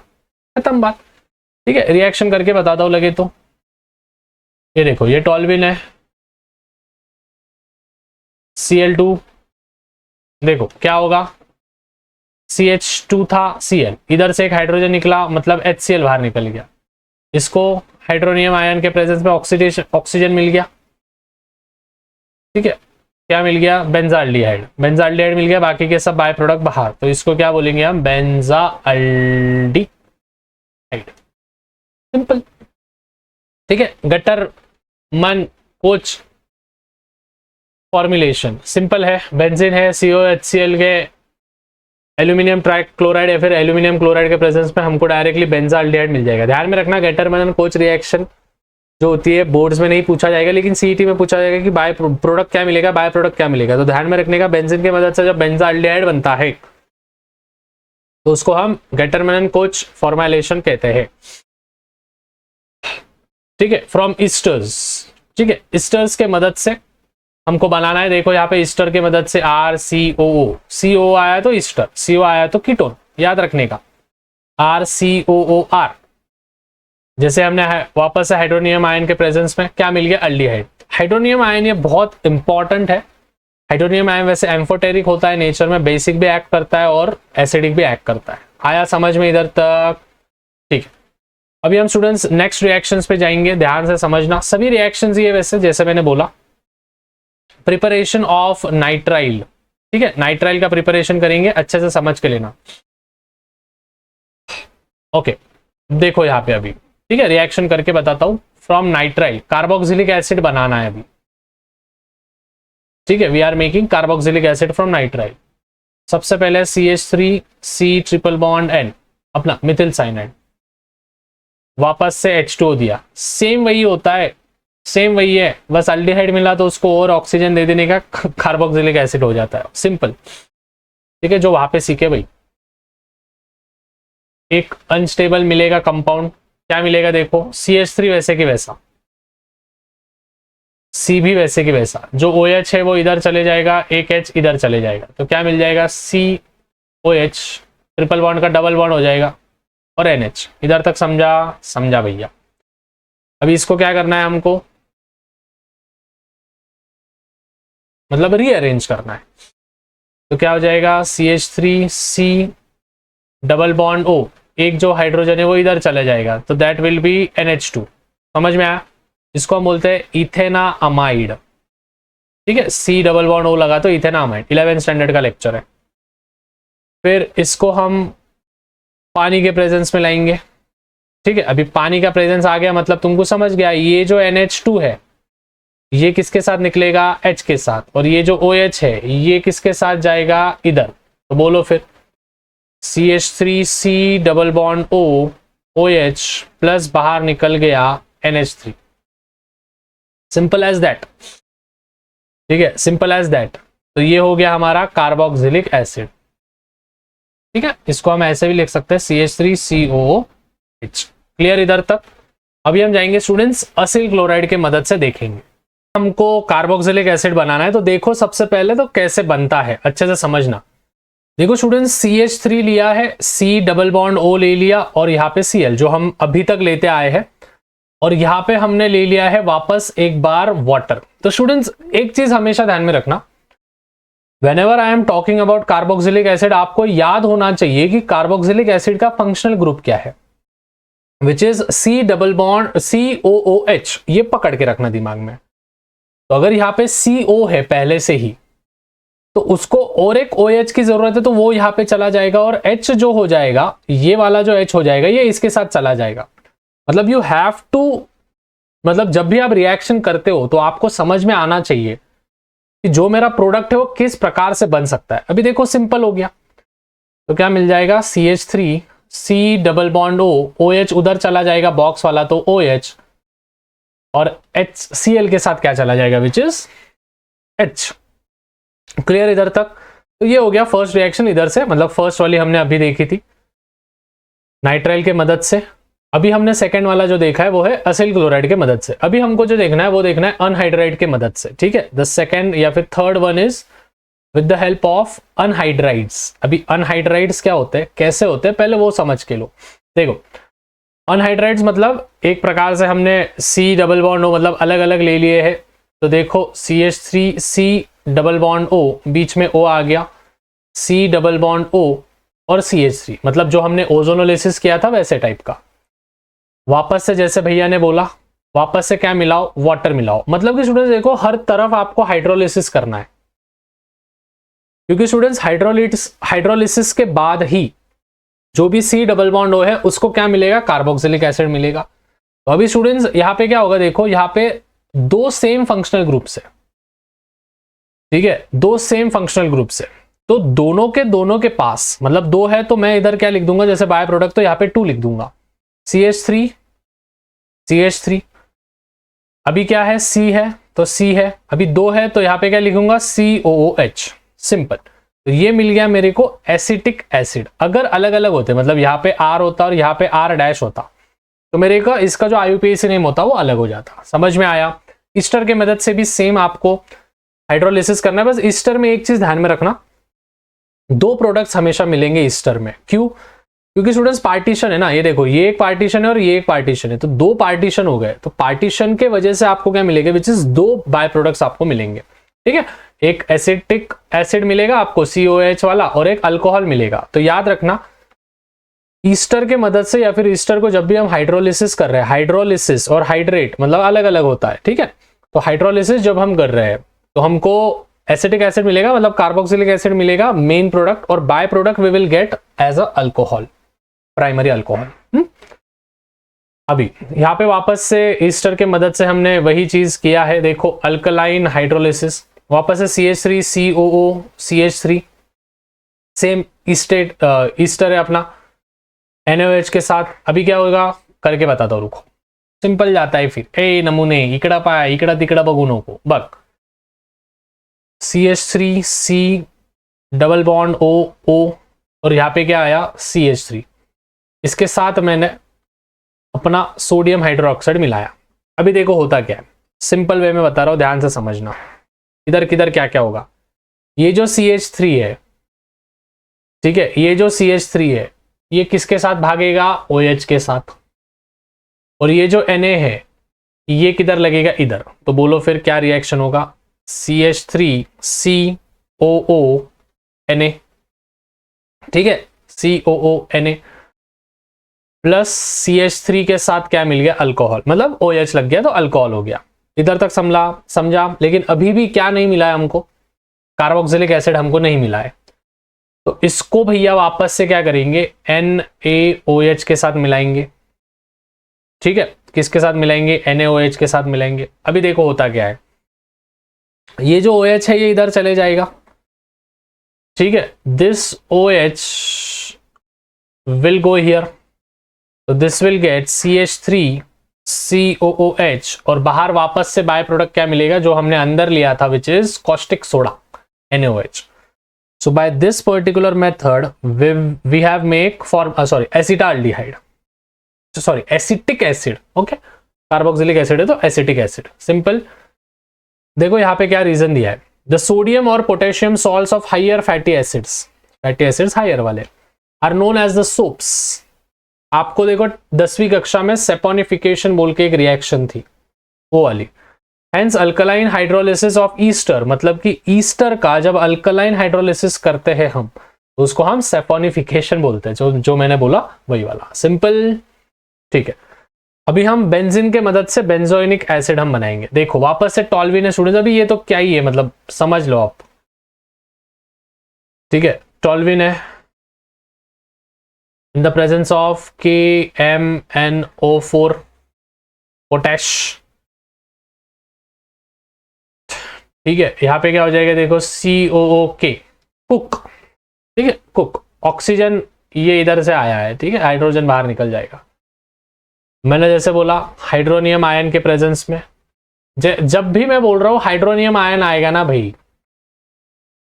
खत्म बात, ठीक है। रिएक्शन करके बताता हूं लगे तो, ये देखो ये टॉल्विन है, Cl2, देखो क्या होगा? CH2 था, Cl, इधर से एक हाइड्रोजन निकला, मतलब HCl बाहर निकल गया, इसको हाइड्रोनियम आयन के प्रेजेंस में ऑक्सीजन मिल गया, ठीक है, क्या मिल गया? बेंजाल्डिहाइड, बेंजाल्डिहाइड मिल गया, बाकी के सब बाय प्रोडक्ट बाहर, तो इसको क्या बोलेंगे हम? बेंजाल्डिहाइड, सिंपल, ठीक है। गटर मन कोच फॉर्मुलेशन सिंपल है, बेंजीन है, COHCl के एल्यूमिनियम ट्राइक्लोराइड या फिर एल्यूमिनियम क्लोराइड के प्रेजेंस में हमको डायरेक्टली बेंजाल्डिहाइड मिल जाएगा। ध्यान में रखना, गेटर मनन कोच रिएक्शन जो होती है बोर्ड्स में नहीं पूछा जाएगा, लेकिन CET में पूछा जाएगा कि बाय प्रोडक्ट क्या मिलेगा, बाय प्रोडक्ट क्या मिलेगा। तो ध्यान में रखने का, बेंजीन की मदद से जब बेंजाल्डिहाइड बनता है तो उसको हम गेटर मनन कोच फॉर्मुलेशन कहते हैं, ठीक है, फ्रॉम ईस्टर्स, ठीक है। ईस्टर्स के मदद से हमको बनाना है, देखो यहाँ पे ईस्टर के मदद से RCOO, CO आया तो ईस्टर, CO आया तो कीटोन, याद रखने का, RCOOR। जैसे हमने वापस से हाइड्रोनियम आयन के प्रेजेंस में क्या मिल गया? अल्डिहाइड। हाइड्रोनियम आयन ये बहुत इंपॉर्टेंट है, हाइड्रोनियम आयन वैसे एम्फोटेरिक होता है नेचर में, बेसिक भी एक्ट करता है और एसिडिक भी एक्ट करता है। आया समझ में इधर तक? ठीक है, अभी हम स्टूडेंट्स नेक्स्ट रिएक्शंस पे जाएंगे, ध्यान से समझना। सभी रिएक्शंस ये वैसे जैसे मैंने बोला, प्रिपरेशन ऑफ नाइट्राइल, ठीक है, नाइट्राइल का प्रिपरेशन करेंगे, अच्छे से समझ के लेना। ओके, देखो यहाँ पे अभी, ठीक है, रिएक्शन करके बताता हूं। फ्रॉम नाइट्राइल कार्बोक्सिलिक एसिड बनाना है अभी, ठीक है, we are making carboxylic acid from nitrile. सबसे पहले CH3C ट्रिपल बॉन्ड N, अपना मिथिल साइनाइड, वापस से H2O दिया, सेम वही होता है, सेम वही है, बस अल्डिहाइड मिला तो उसको और ऑक्सीजन दे देने का कार्बोक्सिलिक एसिड हो जाता है, सिंपल, ठीक है, जो वहां पे सीखे भाई। एक अनस्टेबल मिलेगा कंपाउंड, क्या मिलेगा देखो, CH3 वैसे की वैसा, C भी वैसे की वैसा, जो OH है वो इधर चले जाएगा, एक H इधर चले जाएगा, तो क्या मिल जाएगा, COH, ट्रिपल बॉन्ड का डबल बॉन्ड हो जाएगा, और NH। इधर तक समझा? समझा भैया। अभी इसको क्या करना है हमको, मतलब रीअरेंज करना है, तो क्या हो जाएगा, CH3C डबल बॉन्ड O, एक जो हाइड्रोजन है वो इधर चले जाएगा, तो दैट विल बी NH2। समझ में आया? इसको हम बोलते हैं इथेनामाइड, ठीक है, C डबल बॉन्ड O लगा तो इथेनामाइड, 11th स्टैंडर्ड का लेक्चर है। फिर इसको हम पानी के प्रेजेंस में लाएंगे, ठीक है, अभी पानी का प्रेजेंस आ गया, मतलब तुमको समझ गया, ये जो NH2 है ये किसके साथ निकलेगा, H के साथ, और ये जो OH है ये किसके साथ जाएगा, इधर, तो बोलो फिर, CH3C double bond O OH plus बाहर निकल गया NH3, सिंपल एज दैट, ठीक है, सिंपल एज दैट। तो ये हो गया हमारा कार्बोक्सिलिक एसिड, ठीक है, इसको हम ऐसे भी लिख सकते हैं CH3COOH। क्लियर इधर तक? अभी हम जाएंगे स्टूडेंट्स असिल क्लोराइड के मदद से देखेंगे, हमको कार्बोक्सिलिक एसिड बनाना है। तो देखो सबसे पहले तो कैसे बनता है अच्छे से समझना। देखो स्टूडेंट्स, CH3 लिया है, C डबल बॉन्ड O ले लिया, और यहाँ पे Cl जो हम अभी तक लेते आए हैं, और यहाँ पे हमने ले लिया है वापस एक बार वाटर। तो स्टूडेंट्स एक चीज हमेशा ध्यान में रखना, whenever I am talking about carboxylic acid, आपको याद होना चाहिए कि कार्बोक्सिलिक एसिड का फंक्शनल ग्रुप क्या है, which is C double bond COOH। ये पकड़ के रखना दिमाग में। तो अगर यहाँ पे CO है पहले से ही, तो उसको और एक OH की जरूरत है, तो वो यहाँ पे चला जाएगा, और H जो हो जाएगा, ये वाला जो H हो जाएगा ये इसके साथ चला जाएगा। मतलब यू हैव टू, मतलब जब भी आप रिएक्शन करते हो तो आपको समझ में आना चाहिए कि जो मेरा प्रोडक्ट है वो किस प्रकार से बन सकता है। अभी देखो सिंपल हो गया, तो क्या मिल जाएगा, CH3C double bond O OH उधर चला जाएगा बॉक्स वाला, तो OH, और HCl के साथ क्या चला जाएगा, विच इज H। क्लियर इधर तक? तो ये हो गया फर्स्ट रिएक्शन इधर से, मतलब फर्स्ट वाली हमने अभी देखी थी नाइट्राइल के मदद से। अभी हमने सेकंड वाला जो देखा है वो है असिल क्लोराइड के मदद से। अभी हमको जो देखना है वो देखना है अनहाइड्राइड के मदद से, ठीक है। द सेकंड या फिर third one is with the help of anhydrides. अभी अनहाइड्राइड्स क्या होते हैं, कैसे होते हैं, पहले वो समझ के लो। देखो अनहाइड्राइड्स मतलब एक प्रकार से हमने C डबल बॉन्ड O मतलब अलग अलग ले लिए हैं। तो देखो CH3C डबल बॉन्ड O, बीच में O आ गया, C डबल बॉन्ड O और CH3, मतलब जो हमने ओजोनोलिसिस किया था वैसे टाइप का। वापस से जैसे भैया ने बोला, वापस से क्या मिलाओ, वाटर मिलाओ। मतलब कि स्टूडेंट्स देखो हर तरफ आपको हाइड्रोलिसिस करना है, क्योंकि स्टूडेंट्स हाइड्रोलिसिस के बाद ही जो भी C डबल बॉन्ड O है उसको क्या मिलेगा, कार्बोक्सिलिक एसिड मिलेगा। तो अभी स्टूडेंट्स यहाँ पे क्या होगा, देखो यहाँ पे दो सेम फंक्शनल ग्रुप्स है, ठीक है, दो सेम फंक्शनल ग्रुप्स है। तो दोनों के पास, मतलब दो है तो मैं इधर क्या लिख दूंगा, जैसे बाय प्रोडक्ट तो यहाँ पे 2 लिख दूंगा, CH3। अभी क्या है, C है तो C है, अभी 2 है तो यहाँ पे क्या लिखूंगा, COOH। सिंपल। तो ये मिल गया मेरे को एसिटिक एसिड। अगर अलग अलग होते, मतलब यहाँ पे R होता और यहाँ पे R डैश होता, तो मेरे को इसका जो IUPAC नेम होता वो अलग हो जाता। समझ में आया? ईस्टर के मदद से भी सेम आपको हाइड्रोलिसिस करना है। बस ईस्टर में एक चीज ध्यान में रखना, 2 प्रोडक्ट्स हमेशा मिलेंगे ईस्टर में। क्यों? क्योंकि स्टूडेंट्स पार्टीशन है ना, ये देखो ये एक पार्टीशन है और ये एक पार्टीशन है, तो 2 पार्टीशन हो गए। तो पार्टीशन के वजह से आपको क्या मिलेगा, विच इज 2 बाय प्रोडक्ट्स आपको मिलेंगे, ठीक है। एक एसिटिक एसिड मिलेगा आपको COH वाला और एक अल्कोहल मिलेगा। तो याद रखना ईस्टर के मदद से या फिर ईस्टर को जब भी हम हाइड्रोलिसिस कर रहे हैं, हाइड्रोलिसिस और हाइड्रेट मतलब अलग अलग होता है, ठीक है। तो हाइड्रोलिसिस जब हम कर रहे हैं तो हमको एसिटिक एसिड मिलेगा मतलब कार्बोक्सिलिक एसिड मिलेगा मेन प्रोडक्ट, और by product we will get as a alcohol, primary alcohol. अभी यहाँ पे वापस से ईस्टर के मदद से हमने वही चीज किया है, देखो अल्कलाइन हाइड्रोलिसिस, वापस से CH3 COO CH3 same Easter है अपना NaOH के साथ। अभी क्या होगा करके बताता हूँ, रुको, सिंपल जाता है फिर। ए नमूने इकड़ा पाया इकड़ा तिकड़ा बघू नको बघ, CH3 C double bond O और यहाँ पे क्या आया CH3, इसके साथ मैंने अपना सोडियम हाइड्रोक्साइड मिलाया। अभी देखो होता क्या है, सिंपल वे में बता रहा हूं, ध्यान से समझना इधर किधर क्या क्या होगा। ये जो CH3 है, ठीक है, ये जो CH3 है ये किसके साथ भागेगा, OH के साथ, और ये जो Na है ये किधर लगेगा, इधर। तो बोलो फिर क्या रिएक्शन होगा, CH3 COO Na, ठीक है, COO Na प्लस CH3 के साथ क्या मिल गया, अल्कोहल, मतलब OH लग गया तो अल्कोहल हो गया। इधर तक समझा। लेकिन अभी भी क्या नहीं मिला है हमको, कार्बोक्सिलिक एसिड हमको नहीं मिला है। तो इसको भैया वापस से क्या करेंगे, NaOH के साथ मिलाएंगे, ठीक है, किसके साथ मिलाएंगे, NaOH के साथ मिलाएंगे। अभी देखो होता क्या है, ये जो OH है ये इधर चले जाएगा, ठीक है, this OH will go here, तो this will get CH3 COOH, और बाहर वापस से बाय प्रोडक्ट क्या मिलेगा जो हमने अंदर लिया था, which is caustic soda NaOH। So by this particular method we have make acetaldehyde, sorry acetic acid, okay, carboxylic acid है तो एसिटिक एसिड, सिंपल। देखो यहाँ पे क्या रीजन दिया है, द सोडियम और potassium salts of higher fatty acids higher वाले are known as the soaps. आपको देखो 10वीं कक्षा में सेपोनिफिकेशन बोल के एक रिएक्शन थी वो वाली, hence alkaline hydrolysis of Easter, मतलब कि ईस्टर का जब अल्कलाइन हाइड्रोलिसिस करते हैं हम तो उसको हम सेपोनिफिकेशन बोलते हैं, जो मैंने बोला वही वाला, सिंपल, ठीक है। अभी हम बेंजीन के मदद से बेंजोइनिक एसिड हम बनाएंगे। देखो वापस से टॉल्विन है स्टूडेंट्स, अभी ये तो क्या ही है, मतलब समझ लो आप, ठीक है, टॉल्विन है in the presence of KMNO4 potash, ठीक है। यहां पे क्या हो जाएगा, देखो COOK कुक, ठीक है, कुक, ऑक्सीजन ये इधर से आया है, ठीक है, हाइड्रोजन बाहर निकल जाएगा। मैंने जैसे बोला हाइड्रोनियम आयन के प्रेजेंस में, जब भी मैं बोल रहा हूं हाइड्रोनियम आयन आएगा ना भाई,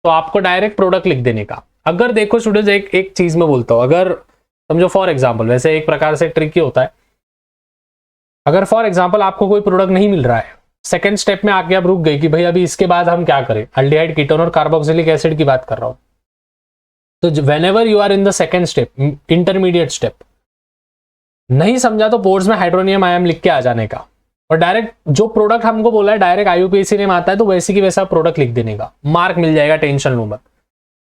तो आपको डायरेक्ट प्रोडक्ट लिख देने का। अगर देखो स्टूडेंट्स एक चीज में बोलता हूं, अगर समझो फॉर एग्जाम्पल, वैसे एक प्रकार से ट्रिकी होता है, अगर फॉर एग्जाम्पल आपको कोई प्रोडक्ट नहीं मिल रहा है, सेकंड स्टेप में आके आप रुक गए कि भाई अभी इसके बाद हम क्या करें, अल्डिहाइड कीटोन और कार्बोक्सिलिक एसिड की बात कर रहा हूं। तो whenever you are in the second step, intermediate step, नहीं समझा तो बोर्ड्स में हाइड्रोनियम आयन लिख के आ जाने का, और डायरेक्ट जो प्रोडक्ट हमको बोला है डायरेक्ट IUPAC नेम आता है तो वैसे की वैसा प्रोडक्ट लिख देने का, मार्क मिल जाएगा, टेंशन लो मत।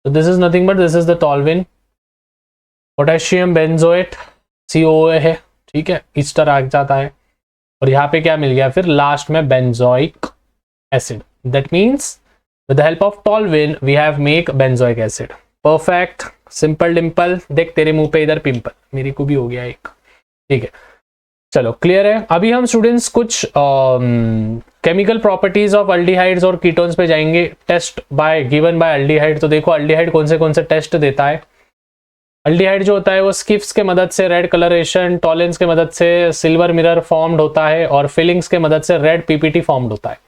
तो this is nothing but this is the toluene, potassium benzoate COA है, ठीक है, ईस्टर आ जाता है, और यहाँ पे क्या मिल गया फिर लास्ट में benzoic acid, that means with the help of toluene we have make benzoic acid. Perfect, simple dimple, देख तेरे मुंह पे इधर पिंपल, मेरी को भी हो गया एक, ठीक है, चलो क्लियर है। अभी हम स्टूडेंट्स कुछ केमिकल प्रॉपर्टीज ऑफ अल्डिहाइड्स और कीटोन्स पे जाएंगे, test by given by aldehyde. तो देखो अल्डिहाइड कौन से टेस्ट देता है, अल्डिहाइड जो होता है वो स्किफ्स के मदद से रेड कलरेशन, टॉलेंस के मदद से सिल्वर मिरर फॉर्म्ड होता है, और फिलिंग्स के मदद से रेड PPT फॉर्म्ड होता है।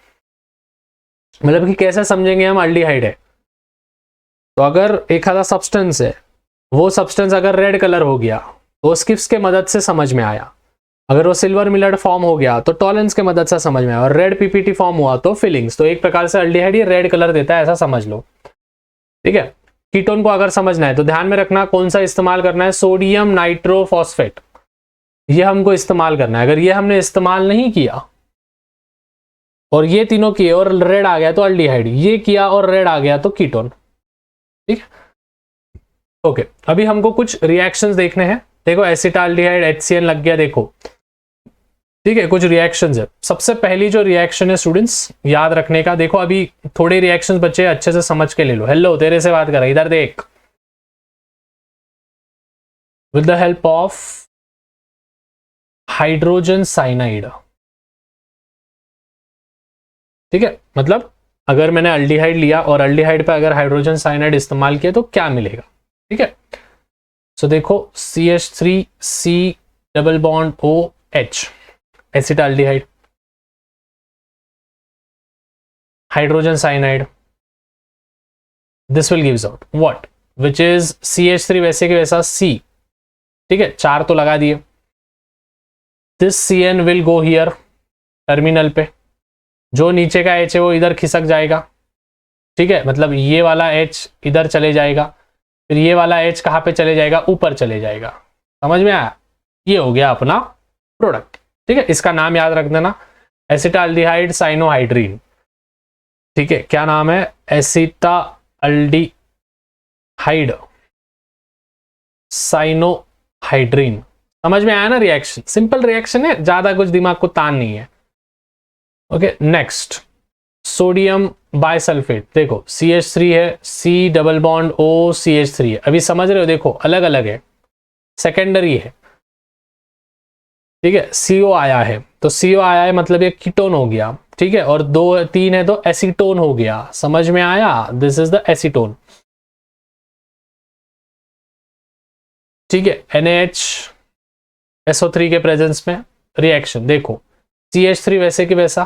मतलब कि कैसे समझेंगे हम अल्डिहाइड है, तो अगर एक आधा सब्सटेंस है, वो सब्सटेंस अगर रेड कलर हो गया तो स्किफ्स के मदद से समझ में आया, अगर वो सिल्वर मिलर्ड फॉर्म हो गया तो टॉलेंस के मदद से समझ में आया, और रेड PPT फॉर्म हुआ तो फिलिंग्स। तो एक प्रकार से अल्डिहाइड ये रेड कलर देता है, ऐसा समझ लो, ठीक है। कीटोन को अगर समझना है तो ध्यान में रखना कौन सा इस्तेमाल करना है, सोडियम नाइट्रोफॉस्फेट, ये हमको इस्तेमाल करना है। अगर ये हमने इस्तेमाल नहीं किया और ये तीनों किए और रेड आ गया तो अल्डिहाइड, ये किया और रेड आ गया तो कीटोन। ठीक है, ओके। अभी हमको कुछ रिएक्शंस देखने हैं। देखो एसिटाल्डिहाइड HCl लग गया, देखो ठीक है, कुछ रिएक्शंस है। सबसे पहली जो रिएक्शन है स्टूडेंट्स याद रखने का, देखो अभी थोड़े रिएक्शंस बच्चे अच्छे से समझ के ले लो। हेलो, तेरे से बात कर रहा है, इधर देख। With the help of hydrogen cyanide, ठीक है, मतलब अगर मैंने अल्डिहाइड लिया और अल्डिहाइड पे अगर हाइड्रोजन साइनाइड इस्तेमाल किया तो क्या मिलेगा। ठीक है, सो देखो CH3C double bond OH, acetaldehyde, hydrogen cyanide, this will gives out what, which is CH3 वैसे के वैसा C। ठीक है, 4 तो लगा दिए। This CN will go here terminal पे, जो नीचे का H है वो इधर खिसक जाएगा। ठीक है, मतलब ये वाला H इधर चले जाएगा, फिर ये वाला H कहाँ पे चले जाएगा, ऊपर चले जाएगा। समझ में आया, ये हो गया अपना प्रोडक्ट। ठीक है, इसका नाम याद रख देना, एसिटाल्डिहाइड साइनोहाइड्रीन। ठीक है, क्या नाम है, एसिटाल्डिहाइड साइनोहाइड्रीन। समझ में आया ना रिएक्शन, सिंपल रिएक्शन है, ज्यादा कुछ दिमाग को तान नहीं है। ओके, नेक्स्ट सोडियम बाइसल्फेट, देखो CH3 है, C double bond O CH3 है। अभी समझ रहे हो, देखो अलग अलग है, सेकेंडरी है। ठीक है, CO आया है तो CO आया है मतलब ये कीटोन हो गया। ठीक है, और 2 3 है तो एसीटोन हो गया। समझ में आया, दिस इज द एसीटोन। ठीक है, NaHSO3 के प्रेजेंस में रिएक्शन देखो, CH3 वैसे के वैसा,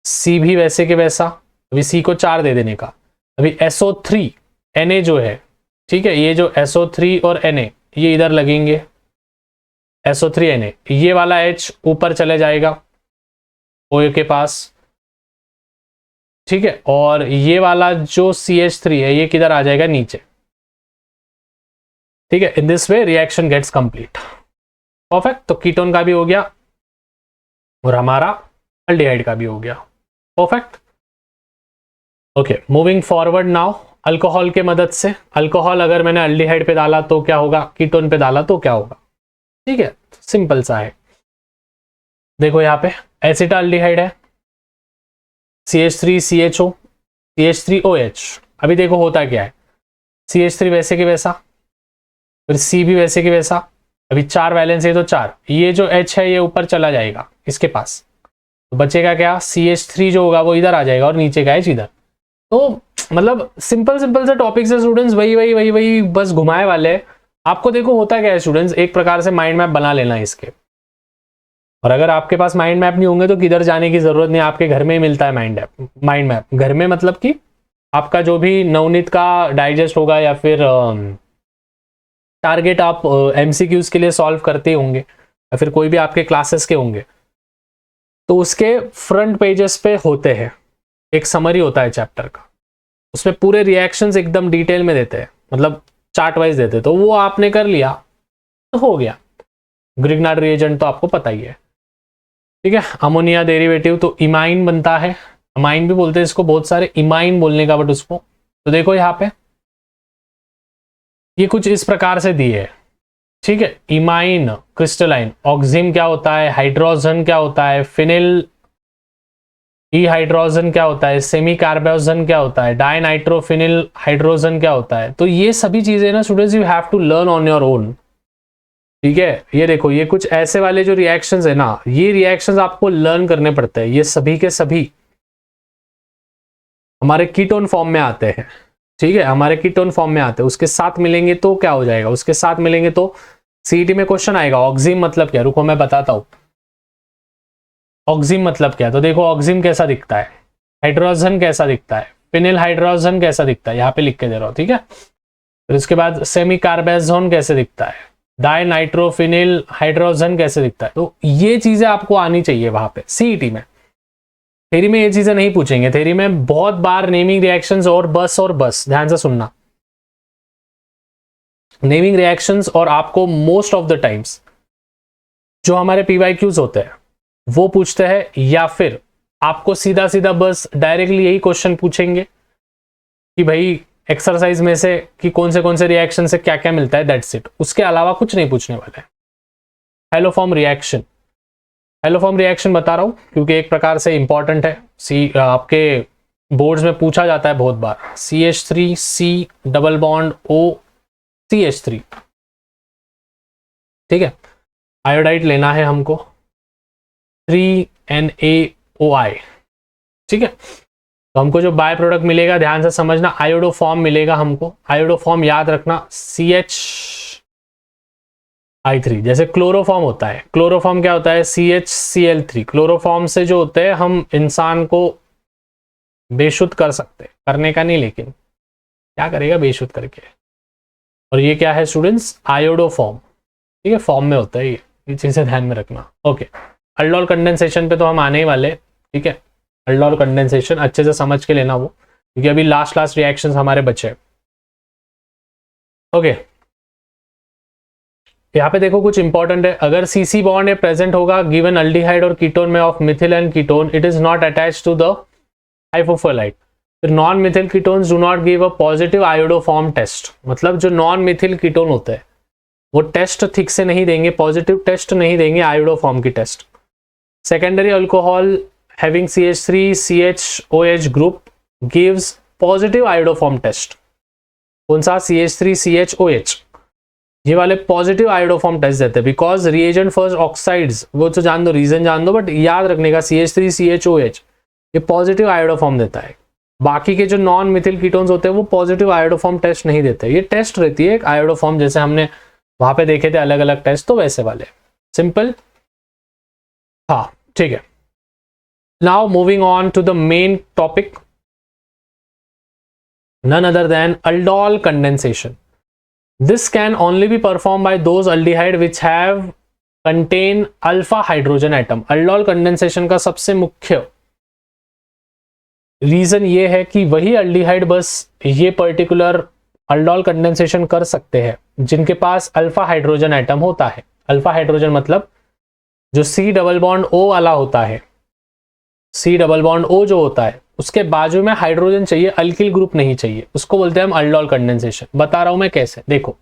C भी वैसे के वैसा, अभी C को 4 दे देने का। अभी SO3 Na जो है, ठीक है, ये जो SO3 और Na ये इधर लगेंगे, SO3 Na, ये वाला H ऊपर चले जाएगा OA के पास। ठीक है, और ये वाला जो CH3 है ये किधर आ जाएगा, नीचे। ठीक है, in this way reaction gets complete. Perfect, तो कीटोन का भी हो गया और हमारा अल्डिहाइड का भी हो गया। Perfect, okay, moving forward now, alcohol के मदद से, अल्कोहल अगर मैंने अल्डिहाइड पे डाला तो क्या होगा, कीटोन पे डाला तो क्या होगा। ठीक है, सिंपल सा है। देखो यहाँ पे एसिटाल्डिहाइड है, CH3CHO CH3OH। अभी देखो होता क्या है, CH3 वैसे के वैसा, फिर C भी वैसे के वैसा। अभी 4 वैलेंस है तो 4, ये जो H है ये ऊपर चला जाएगा इसके पास, तो बचेगा क्या, CH3 जो होगा वो इधर आ जाएगा और नीचे का H इधर। तो मतलब सिंपल सिंपल से टॉपिक्स है स्टूडेंट्स, वही वही वही वही बस घुमाए वाले हैं आपको। देखो होता क्या है स्टूडेंट्स, एक प्रकार से माइंड मैप बना लेना इसके, और अगर आपके पास माइंड मैप नहीं होंगे तो किधर जाने की जरूरत नहीं, आपके घर में ही मिलता है माइंड मैप। घर में मतलब कि आपका जो भी नवनीत का डाइजेस्ट होगा या फिर टारगेट आप MCQs के लिए सॉल्व करते होंगे या फिर कोई भी आपके क्लासेस के होंगे, तो उसके फ्रंट पेजेस पे होते हैं, एक समरी होता है चैप्टर का, उसमें पूरे रिएक्शंस एकदम डिटेल में देते हैं, मतलब चार्ट वाइज देते हैं। तो वो आपने कर लिया तो हो गया। ग्रिग्नार्ड रिएजेंट तो आपको पता ही है। ठीक है, अमोनिया डेरिवेटिव तो इमाइन बनता है, अमाइन भी बोलते हैं इसको, बहुत सारे इमाइन बोलने का बट उसको। तो देखो यहाँ पे ये कुछ इस प्रकार से दिए है। ठीक है, इमाइन क्रिस्टलाइन, ऑक्सिम क्या होता है, हाइड्रोजन क्या होता है, फिनिल ई हाइड्रोजन क्या होता है, सेमी कार्बोजन क्या होता है, डाइनाइट्रोफिनिल हाइड्रोजन क्या होता है। तो ये सभी चीजें ना students you have to learn on your own. ठीक है, ये देखो ये कुछ ऐसे वाले जो रिएक्शंस है ना, ये रिएक्शंस आपको लर्न करने पड़ते हैं। ये सभी के सभी हमारे कीटोन फॉर्म में आते हैं। ठीक है, हमारे कीटोन फॉर्म में आते हैं, उसके साथ मिलेंगे तो क्या हो जाएगा, उसके साथ मिलेंगे तो सीईटी में क्वेश्चन आएगा ऑक्सिम मतलब क्या, रुको मैं बताता हूं ऑक्सिम मतलब क्या। तो देखो ऑक्सिम कैसा दिखता है, हाइड्रोजन कैसा दिखता है, फिनिल हाइड्रोजन कैसा दिखता है, यहाँ पे लिख के दे रहा हूं। ठीक है, फिर उसके बाद सेमी कार्बोजन कैसे दिखता है, डाइनाइट्रोफिनिल हाइड्रोजन कैसे दिखता है। तो ये चीजें आपको आनी चाहिए वहां पे सीईटी में। थेरी में ये चीजें नहीं पूछेंगे, थेरी में बहुत बार नेमिंग रिएक्शंस और बस ध्यान से सुनना, नेमिंग रिएक्शंस और आपको मोस्ट ऑफ द टाइम्स जो हमारे PYQs होते हैं वो पूछते हैं, या फिर आपको सीधा सीधा बस डायरेक्टली यही क्वेश्चन पूछेंगे कि भाई एक्सरसाइज में से कि कौन से रिएक्शन से क्या क्या मिलता है, दैट्स इट। उसके अलावा कुछ नहीं पूछने वाले हैं। हेलोफॉर्म रिएक्शन, हेलोफॉर्म रिएक्शन बता रहा हूं क्योंकि एक प्रकार से इंपॉर्टेंट है, आपके बोर्ड्स में पूछा जाता है बहुत बार। CH3 C double bond O CH3, ठीक है। आयोडाइड लेना है हमको, 3NaOI, ठीक है। तो हमको जो बाय प्रोडक्ट मिलेगा, ध्यान से समझना, आयोडोफॉर्म मिलेगा हमको। आयोडोफॉर्म याद रखना CHI3, जैसे क्लोरोफॉर्म होता है। क्लोरोफॉर्म क्या होता है? CHCl3। क्लोरोफॉर्म से जो होते हैं हम इंसान को बेशुद्ध कर सकते हैं, करने का नहीं, लेकिन क्या करेगा बेशुद्ध करके। और ये क्या है स्टूडेंट्स? आयोडोफॉर्म, ठीक है, फॉर्म में होता है ये चीजें ध्यान में रखना। ओके, अल्डोल कंडेंसेशन पे तो हम आने ही वाले, ठीक है। अल्डोल कंडेंसेशन अच्छे से समझ के लेना वो, क्योंकि अभी लास्ट रिएक्शंस हमारे बचे। ओके, यहाँ पे देखो कुछ इंपॉर्टेंट है। अगर CC बॉन्ड प्रेजेंट होगा गिवन अल्डिहाइड और कीटोन में of methyl and ketone, it is not attached to the hypohalite. Non methyl ketones do not give a positive iodoform test. मतलब जो नॉन मिथिल कीटोन होते हैं वो टेस्ट ठीक से नहीं देंगे, पॉजिटिव टेस्ट नहीं देंगे आयोडोफॉर्म की test. Secondary alcohol having CH3 CHOH group gives positive iodoform test. कौन सा? CH3 CHOH, ये वाले पॉजिटिव आयोडोफॉर्म टेस्ट देते हैं। बिकॉज रिएजेंट फर्स्ट ऑक्साइड्स, वो तो जान दो, रीजन जान दो, बट याद रखने का CH3 CHOH ये पॉजिटिव आयोडोफॉर्म देता है। बाकी के जो नॉन मिथिल कीटोन्स होते हैं वो पॉजिटिव आयोडोफॉर्म टेस्ट नहीं देते। ये टेस्ट रहती है एक आयोडोफॉर्म, जैसे हमने वहां पे देखे थे अलग अलग टेस्ट, तो वैसे वाले सिंपल। हाँ, ठीक है। Now moving on to the main topic, none other than aldol condensation. This can only be performed by those aldehyde which have contain alpha hydrogen atom. aldol condensation का सबसे मुख्य रीजन ये है कि वही अल्डिहाइड बस ये पर्टिकुलर अल्डोल कंडेंसेशन कर सकते हैं जिनके पास अल्फा हाइड्रोजन एटम होता है। अल्फा हाइड्रोजन मतलब जो C डबल बॉन्ड O वाला होता है, C डबल बॉन्ड O जो होता है उसके बाजू में हाइड्रोजन चाहिए, अल्किल ग्रुप नहीं चाहिए, उसको बोलते हैं हम अल्डोल कंडेंसेशन। बता रहा हूं मैं कैसे। देखो,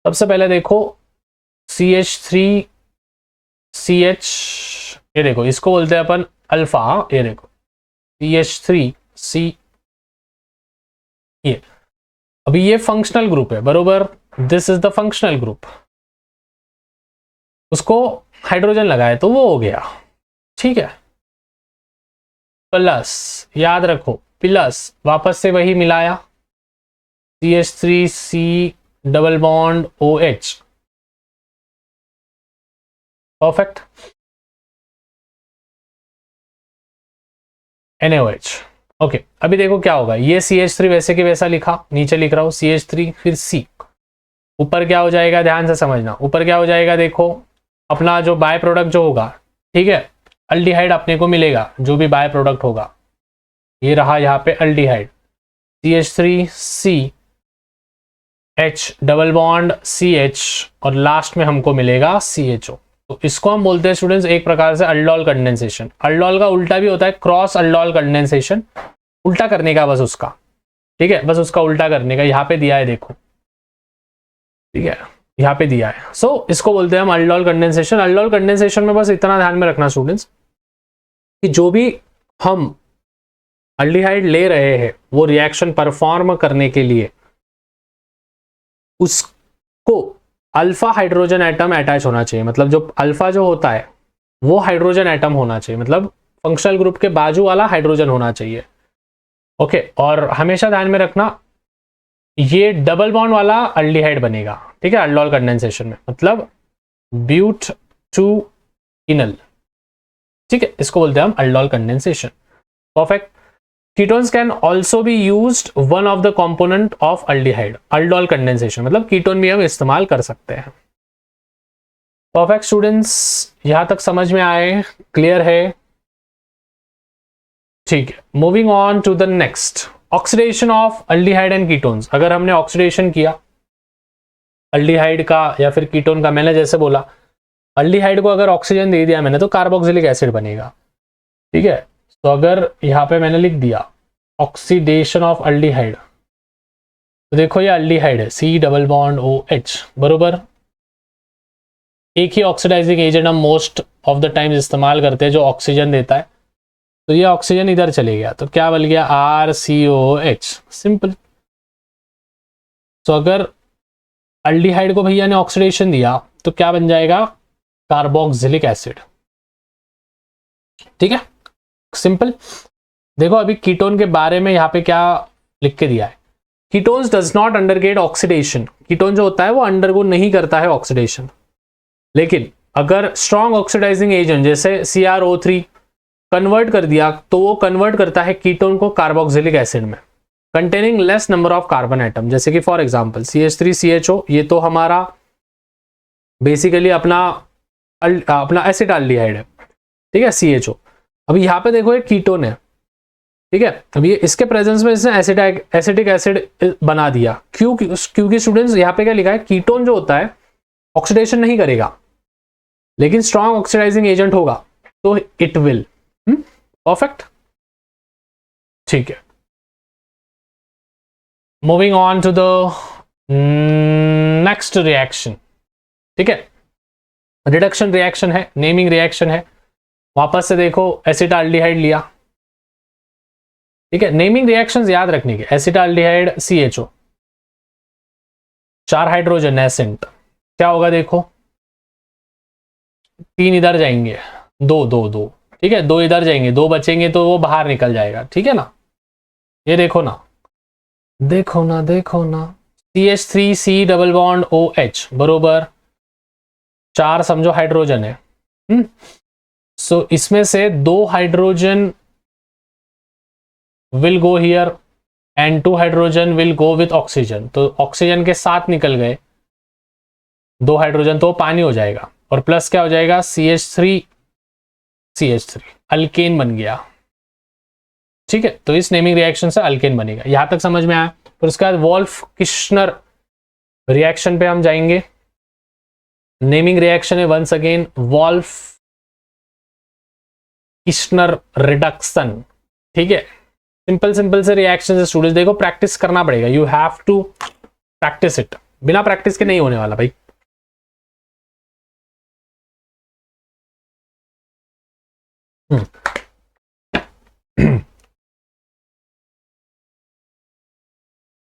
सबसे पहले देखो CH3 CH, ये देखो इसको बोलते हैं अपन अल्फा, ये देखो CH3 C, ये अभी ये फंक्शनल ग्रुप है, बरोबर, this is the functional group. उसको हाइड्रोजन लगाए तो वो हो गया, ठीक है। प्लस याद रखो, प्लस वापस से वही मिलाया CH3 C double bond OH, perfect, NaOH। Okay, अभी देखो क्या होगा, ये CH3 वैसे के वैसा लिखा, नीचे लिख रहा हूं CH3 फिर C, ऊपर क्या हो जाएगा, ध्यान से समझना, ऊपर क्या हो जाएगा, देखो अपना जो बाय प्रोडक्ट जो होगा, ठीक है, अल्डिहाइड अपने को मिलेगा, जो भी बाय प्रोडक्ट होगा, ये रहा यहाँ पे aldehyde CH3 C H double bond CH और लास्ट में हमको मिलेगा CHO। तो इसको हम बोलते हैं स्टूडेंट्स एक प्रकार से अल्डोल कंडेंसेशन। अल्डोल का उल्टा भी होता है क्रॉस अल्डोल कंडेंसेशन, उल्टा करने का बस उसका, ठीक है, बस उसका उल्टा करने का। यहाँ पे दिया है देखो, ठीक है, यहाँ पे दिया है। सो इसको बोलते हैं हम अल्डोल कंडेंसेशन। अल्डोल कंडेंसेशन में बस इतना ध्यान में रखना स्टूडेंट्स कि जो भी हम अल्डिहाइड ले रहे हैं वो रिएक्शन परफॉर्म करने के लिए उसको अल्फा हाइड्रोजन एटम अटैच होना चाहिए। मतलब जो अल्फा जो होता है वो हाइड्रोजन एटम होना चाहिए, मतलब फंक्शनल ग्रुप के बाजू वाला हाइड्रोजन होना चाहिए। ओके, और हमेशा ध्यान में रखना ये डबल बॉन्ड वाला अल्डिहाइड बनेगा, ठीक है, अल्डोल कंडेंसेशन में, मतलब ब्यूट टू इनल, ठीक है, इसको बोलते हैं हम aldol condensation. Perfect. Ketones can also be used one of the component of aldehyde. Aldol condensation मतलब कीटोन भी हम इस्तेमाल कर सकते हैं। परफेक्ट स्टूडेंट्स, यहां तक समझ में आए, क्लियर है? ठीक है, moving on to the next, oxidation of aldehyde and ketones. अगर हमने ऑक्सीडेशन किया अल्डिहाइड का या फिर कीटोन का, मैंने जैसे बोला अल्डिहाइड को अगर ऑक्सीजन दे दिया मैंने तो कार्बोक्सिलिक एसिड बनेगा, ठीक है। तो अगर यहाँ पे मैंने लिख दिया ऑक्सीडेशन ऑफ अल्डिहाइड, तो देखो ये अल्डिहाइड है, C double bond O H, बरोबर। एक ही ऑक्सीडाइजिंग एजेंट हम मोस्ट ऑफ द टाइम्स इस्तेमाल करते हैं जो ऑक्सीजन देता है, तो ये ऑक्सीजन इधर चले गया तो क्या बन गया, RCOH, सिंपल। तो अगर अल्डिहाइड को भैया ने ऑक्सीडेशन दिया तो क्या बन जाएगा, कार्बोक्सिलिक एसिड, ठीक है, सिंपल। देखो अभी कीटोन के बारे में यहाँ पे क्या लिख के दिया है, ketones does not undergo oxidation, ketone जो होता है वो अंडरगो नहीं करता है ऑक्सीडेशन, लेकिन अगर स्ट्रॉन्ग ऑक्सीडाइजिंग एजेंट जैसे CrO3 कन्वर्ट कर दिया तो वो कन्वर्ट करता है कीटोन को कार्बोक्सिलिक एसिड में containing less number of carbon atom, जैसे कि फॉर एग्जांपल CH3CHO, ये तो हमारा बेसिकली अपना एसिटाल्डिहाइड है, ठीक है, CHO। अभी यहाँ पे देखो एक कीटोन है, ठीक है, अब ये इसके प्रेजेंस में इसने एसिटिक एसिड बना दिया, क्योंकि स्टूडेंट्स यहाँ पे क्या लिखा है, कीटोन जो होता है ऑक्सीडेशन नहीं करेगा लेकिन स्ट्रॉन्ग ऑक्सीडाइजिंग एजेंट होगा तो इट विल, परफेक्ट, ठीक है। Moving on to the next reaction, ठीक है, रिडक्शन रिएक्शन है, नेमिंग रिएक्शन है। वापस से देखो एसिटाल्डिहाइड लिया, ठीक है, नेमिंग रिएक्शंस याद रखने के, एसिटाल्डिहाइड CHO, 4 हाइड्रोजन एसेंट, क्या होगा देखो, 3 इधर जाएंगे, 2 ठीक है, 2 इधर जाएंगे, 2 बचेंगे तो वो बाहर निकल जाएगा, ठीक है ना। ये देखो ना CH3C डबल बॉन्ड OH, बरोबर, 4 समझो हाइड्रोजन है, सो इसमें से 2 hydrogen will go here and 2 hydrogen will go with oxygen, तो ऑक्सीजन के साथ निकल गए 2 हाइड्रोजन, तो पानी हो जाएगा, और प्लस क्या हो जाएगा, CH3 अल्केन बन गया, ठीक है। तो इस नेमिंग रिएक्शन से अल्केन बनेगा, यहां तक समझ में आया। फिर उसके बाद वोल्फ किश्नर रिएक्शन पे हम जाएंगे। नेमिंग रिएक्शन है once again Wolff Kishner reduction, ठीक है। सिंपल से रिएक्शन से स्टूडेंट्स देखो प्रैक्टिस करना पड़ेगा, you have to practise it, बिना प्रैक्टिस के नहीं होने वाला भाई।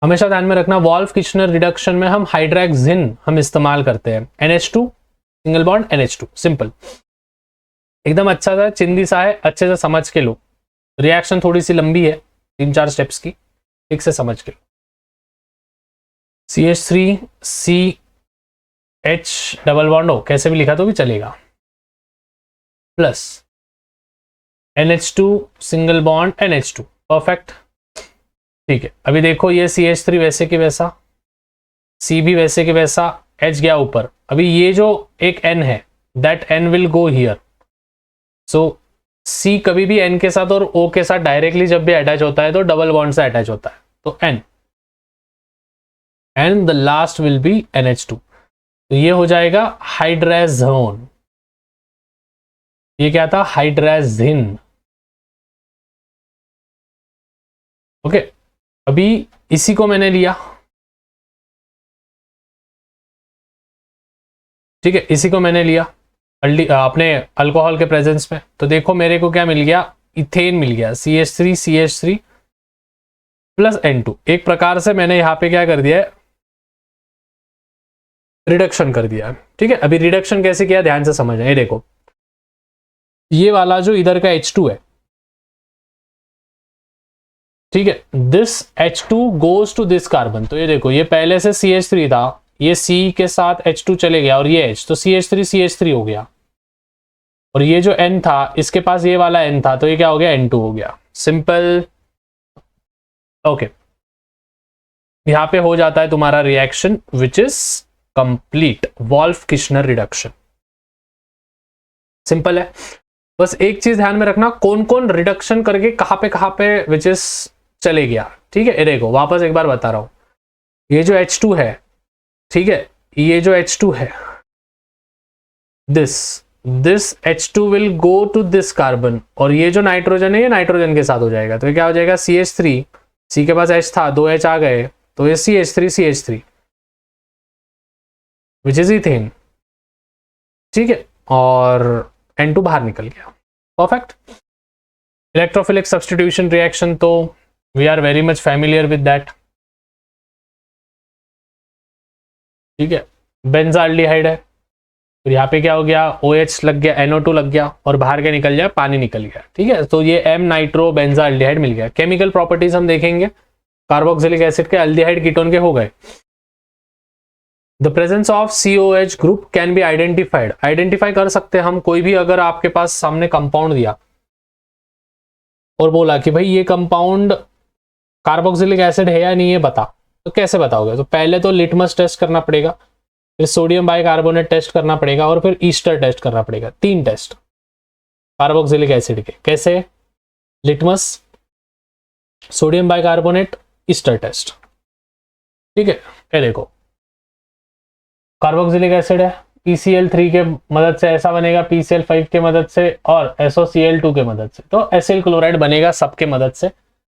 हमेशा ध्यान में रखना वोल्फ किश्नर रिडक्शन में हम हाइड्रैक्सिन हम इस्तेमाल करते हैं, NH2 single bond NH2, simple, एकदम अच्छा सा चिंदी सा है, अच्छे से समझ के लो। रिएक्शन थोड़ी सी लंबी है, 3-4 स्टेप्स की, ठीक से समझ के लो। CH3CH डबल बॉन्ड हो, कैसे भी लिखा तो भी चलेगा, plus NH2 single bond NH2, perfect, ठीक है। अभी देखो ये CH3 वैसे के वैसा, C भी वैसे के वैसा, H गया ऊपर। अभी ये जो एक N है that N will go here, so C कभी भी N के साथ और O के साथ डायरेक्टली जब भी अटैच होता है तो डबल बॉन्ड से अटैच होता है, तो N and the last will be NH2, तो ये हो जाएगा हाइड्राजोन, ये क्या था, हाइड्राजिन, ओके। अभी इसी को मैंने लिया, ठीक है, इसी को मैंने लिया अपने अल्कोहल के प्रेजेंस में, तो देखो मेरे को क्या मिल गया, इथेन मिल गया, CH3 प्लस N2। एक प्रकार से मैंने यहां पे क्या कर दिया है, रिडक्शन कर दिया है, ठीक है। अभी रिडक्शन कैसे किया ध्यान से समझना, ये देखो ये वाला जो इधर का H2 है, ठीक है, this H2 goes to this carbon, तो ये देखो ये पहले से CH3 था, ये C के साथ H2 चले गया और ये H, तो CH3 हो गया, और ये जो N था इसके पास ये वाला N था, तो ये क्या हो गया, N2 हो गया, सिंपल, ओके। यहां पे हो जाता है तुम्हारा reaction which is complete, Wolff Kishner reduction, simple है। बस एक चीज ध्यान में रखना, कौन कौन रिडक्शन करके कहां पे विच इज चले गया, ठीक है। ये देखो वापस एक बार बता रहा हूं, ये जो H2 है, ठीक है, ये जो H2 है this H2 will go to this carbon, और ये जो नाइट्रोजन है ये नाइट्रोजन के साथ हो जाएगा, तो ये क्या हो जाएगा CH3, C के पास H था, 2 H आ गए, तो ये CH3 विच इज इथेन, ठीक है, और N2 बाहर निकल गया। परफेक्ट। इलेक्ट्रोफिलिक सब्स्टिट्यूशन रिएक्शन तो we are very much familiar with that, ठीक है। बेंजाल्डिहाइड है, फिर यहाँ पे क्या हो गया, OH लग गया, NO2 लग गया, और बाहर के निकल जाए, पानी निकल गया, ठीक है। तो ये M नाइट्रो बेंजाल्डिहाइड मिल गया। केमिकल प्रॉपर्टीज हम देखेंगे, कार्बोक्सिलिक एसिड के अल्डिहाइड कीटोन के हो गए। The presence of COH group can be identified, identify कर सकते हैं हम, कोई भी अगर आपके पास सामने कंपाउंड दिया और बोला कि भाई ये कंपाउंड कार्बोक्सिलिक एसिड है या नहीं है बता, तो कैसे बताओगे? तो पहले तो लिटमस टेस्ट करना पड़ेगा, फिर सोडियम बाइकार्बोनेट टेस्ट करना पड़ेगा, और फिर ईस्टर टेस्ट करना पड़ेगा। 3 टेस्ट कार्बोक्सिलिक एसिड के। कैसे? Litmus, sodium bicarbonate, ester test, ठीक है। ये देखो कार्बोक्सिलिक एसिड है, PCl3 के मदद से ऐसा बनेगा, PCl5 के मदद से, और SOCl2 के मदद से, तो एसिल क्लोराइड बनेगा सबके मदद से,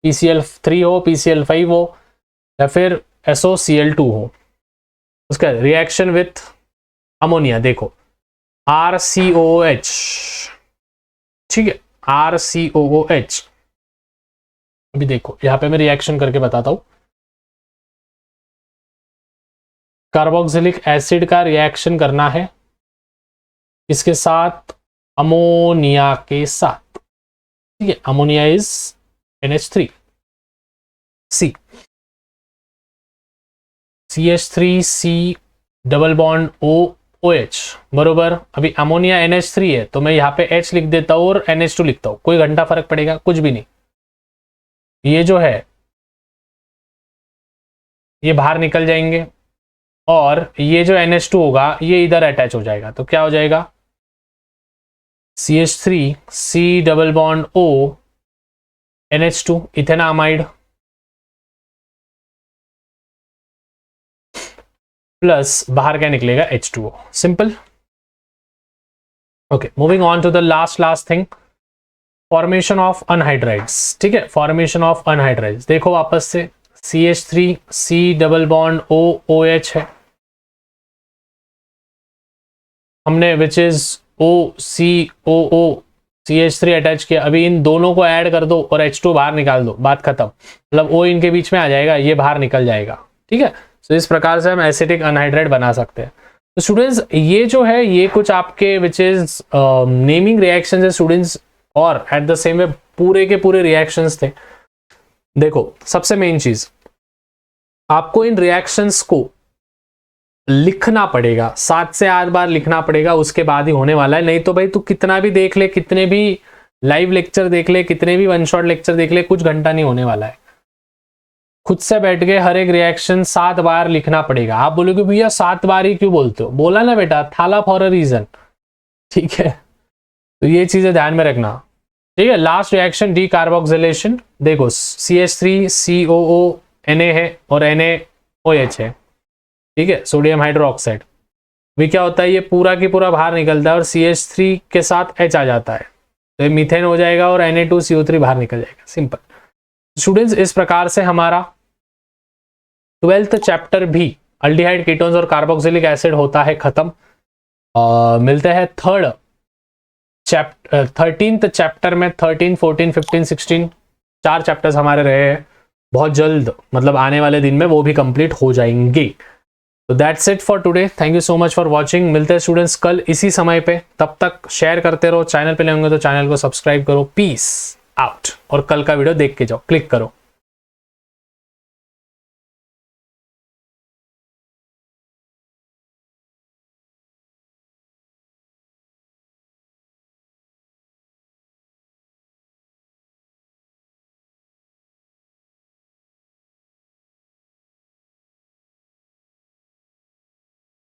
PCl3 हो, PCl5 हो, या फिर SOCl2 हो। उसका रिएक्शन विथ अमोनिया, देखो RCOOH, ठीक है, RCOOH। अभी देखो यहां पे मैं रिएक्शन करके बताता हूं। कार्बोक्सिलिक एसिड का रिएक्शन करना है इसके साथ, अमोनिया के साथ, ठीक है। Ammonia is NH3, C, CH3C double bond OH, बरोबर। अभी अमोनिया NH3 है, तो मैं यहाँ पे H लिख देता हूँ और NH2 लिखता हूँ, कोई घंटा फर्क पड़ेगा? कुछ भी नहीं। ये जो है ये बाहर निकल जाएंगे, और ये जो NH2 होगा ये इधर अटैच हो जाएगा, तो क्या हो जाएगा CH3C double bond O NH2 ethanamide, plus बाहर क्या निकलेगा H2O, सिंपल। Okay, moving on to the last thing, formation of anhydrides, ठीक है। फॉर्मेशन ऑफ अनहाइड्राइड्स देखो वापस से, CH3C double bond O OH है, हमने which is OCOO CH3 attach किया। अभी इन दोनों को ऐड कर दो और H2 बाहर निकाल दो, बात खत्म। मतलब O इनके बीच में आ जाएगा, ये बाहर निकल जाएगा, ठीक है। तो इस प्रकार से हम एसिटिक अनहाइड्राइड बना सकते हैं। तो स्टूडेंट्स ये जो है ये कुछ आपके विच इज नेमिंग रिएक्शंस है स्टूडेंट्स, और एट द सेम वे पूरे के पूरे रिएक्शंस थे। देखो सबसे मेन चीज, आपको इन रिएक्शंस को लिखना पड़ेगा, 7 से 8 बार लिखना पड़ेगा, उसके बाद ही होने वाला है। नहीं तो भाई तू कितना भी देख ले, कितने भी लाइव लेक्चर देख ले, कितने भी वन शॉट लेक्चर देख ले, कुछ घंटा नहीं होने वाला है। खुद से बैठ के हर एक रिएक्शन 7 बार लिखना पड़ेगा। आप बोलोगे भैया 7 बार ही क्यों बोलते हो? बोला ना बेटा, थाला फॉर अ रीजन, ठीक है। तो ये चीजें ध्यान में रखना, ठीक है। लास्ट रिएक्शन डी कार्बोक्सिलेशन, देखो CH3COO Na है और NaOH है, ठीक है, सोडियम हाइड्रोक्साइड। भी क्या होता है, ये पूरा की पूरा बाहर निकलता है और CH3 के साथ H आ जाता है, तो ये मीथेन हो जाएगा और Na2CO3 बाहर निकल जाएगा, सिंपल। स्टूडेंट्स इस प्रकार से हमारा 12th चैप्टर भी अल्डिहाइड कीटोन्स और कार्बोक्सिलिक एसिड होता है खत्म। मिलते हैं 13th चैप्टर में, 13, 14, 15, 16 4 चैप्टर्स हमारे रहे हैं। बहुत जल्द मतलब आने वाले दिन में वो भी कंप्लीट हो जाएंगे। तो that's it for today, thank you so much for watching. मिलते हैं स्टूडेंट्स कल इसी समय पे, तब तक शेयर करते रहो, चैनल पे ले होंगे तो चैनल को सब्सक्राइब करो। पीस आउट, और कल का वीडियो देख के जाओ, क्लिक करो।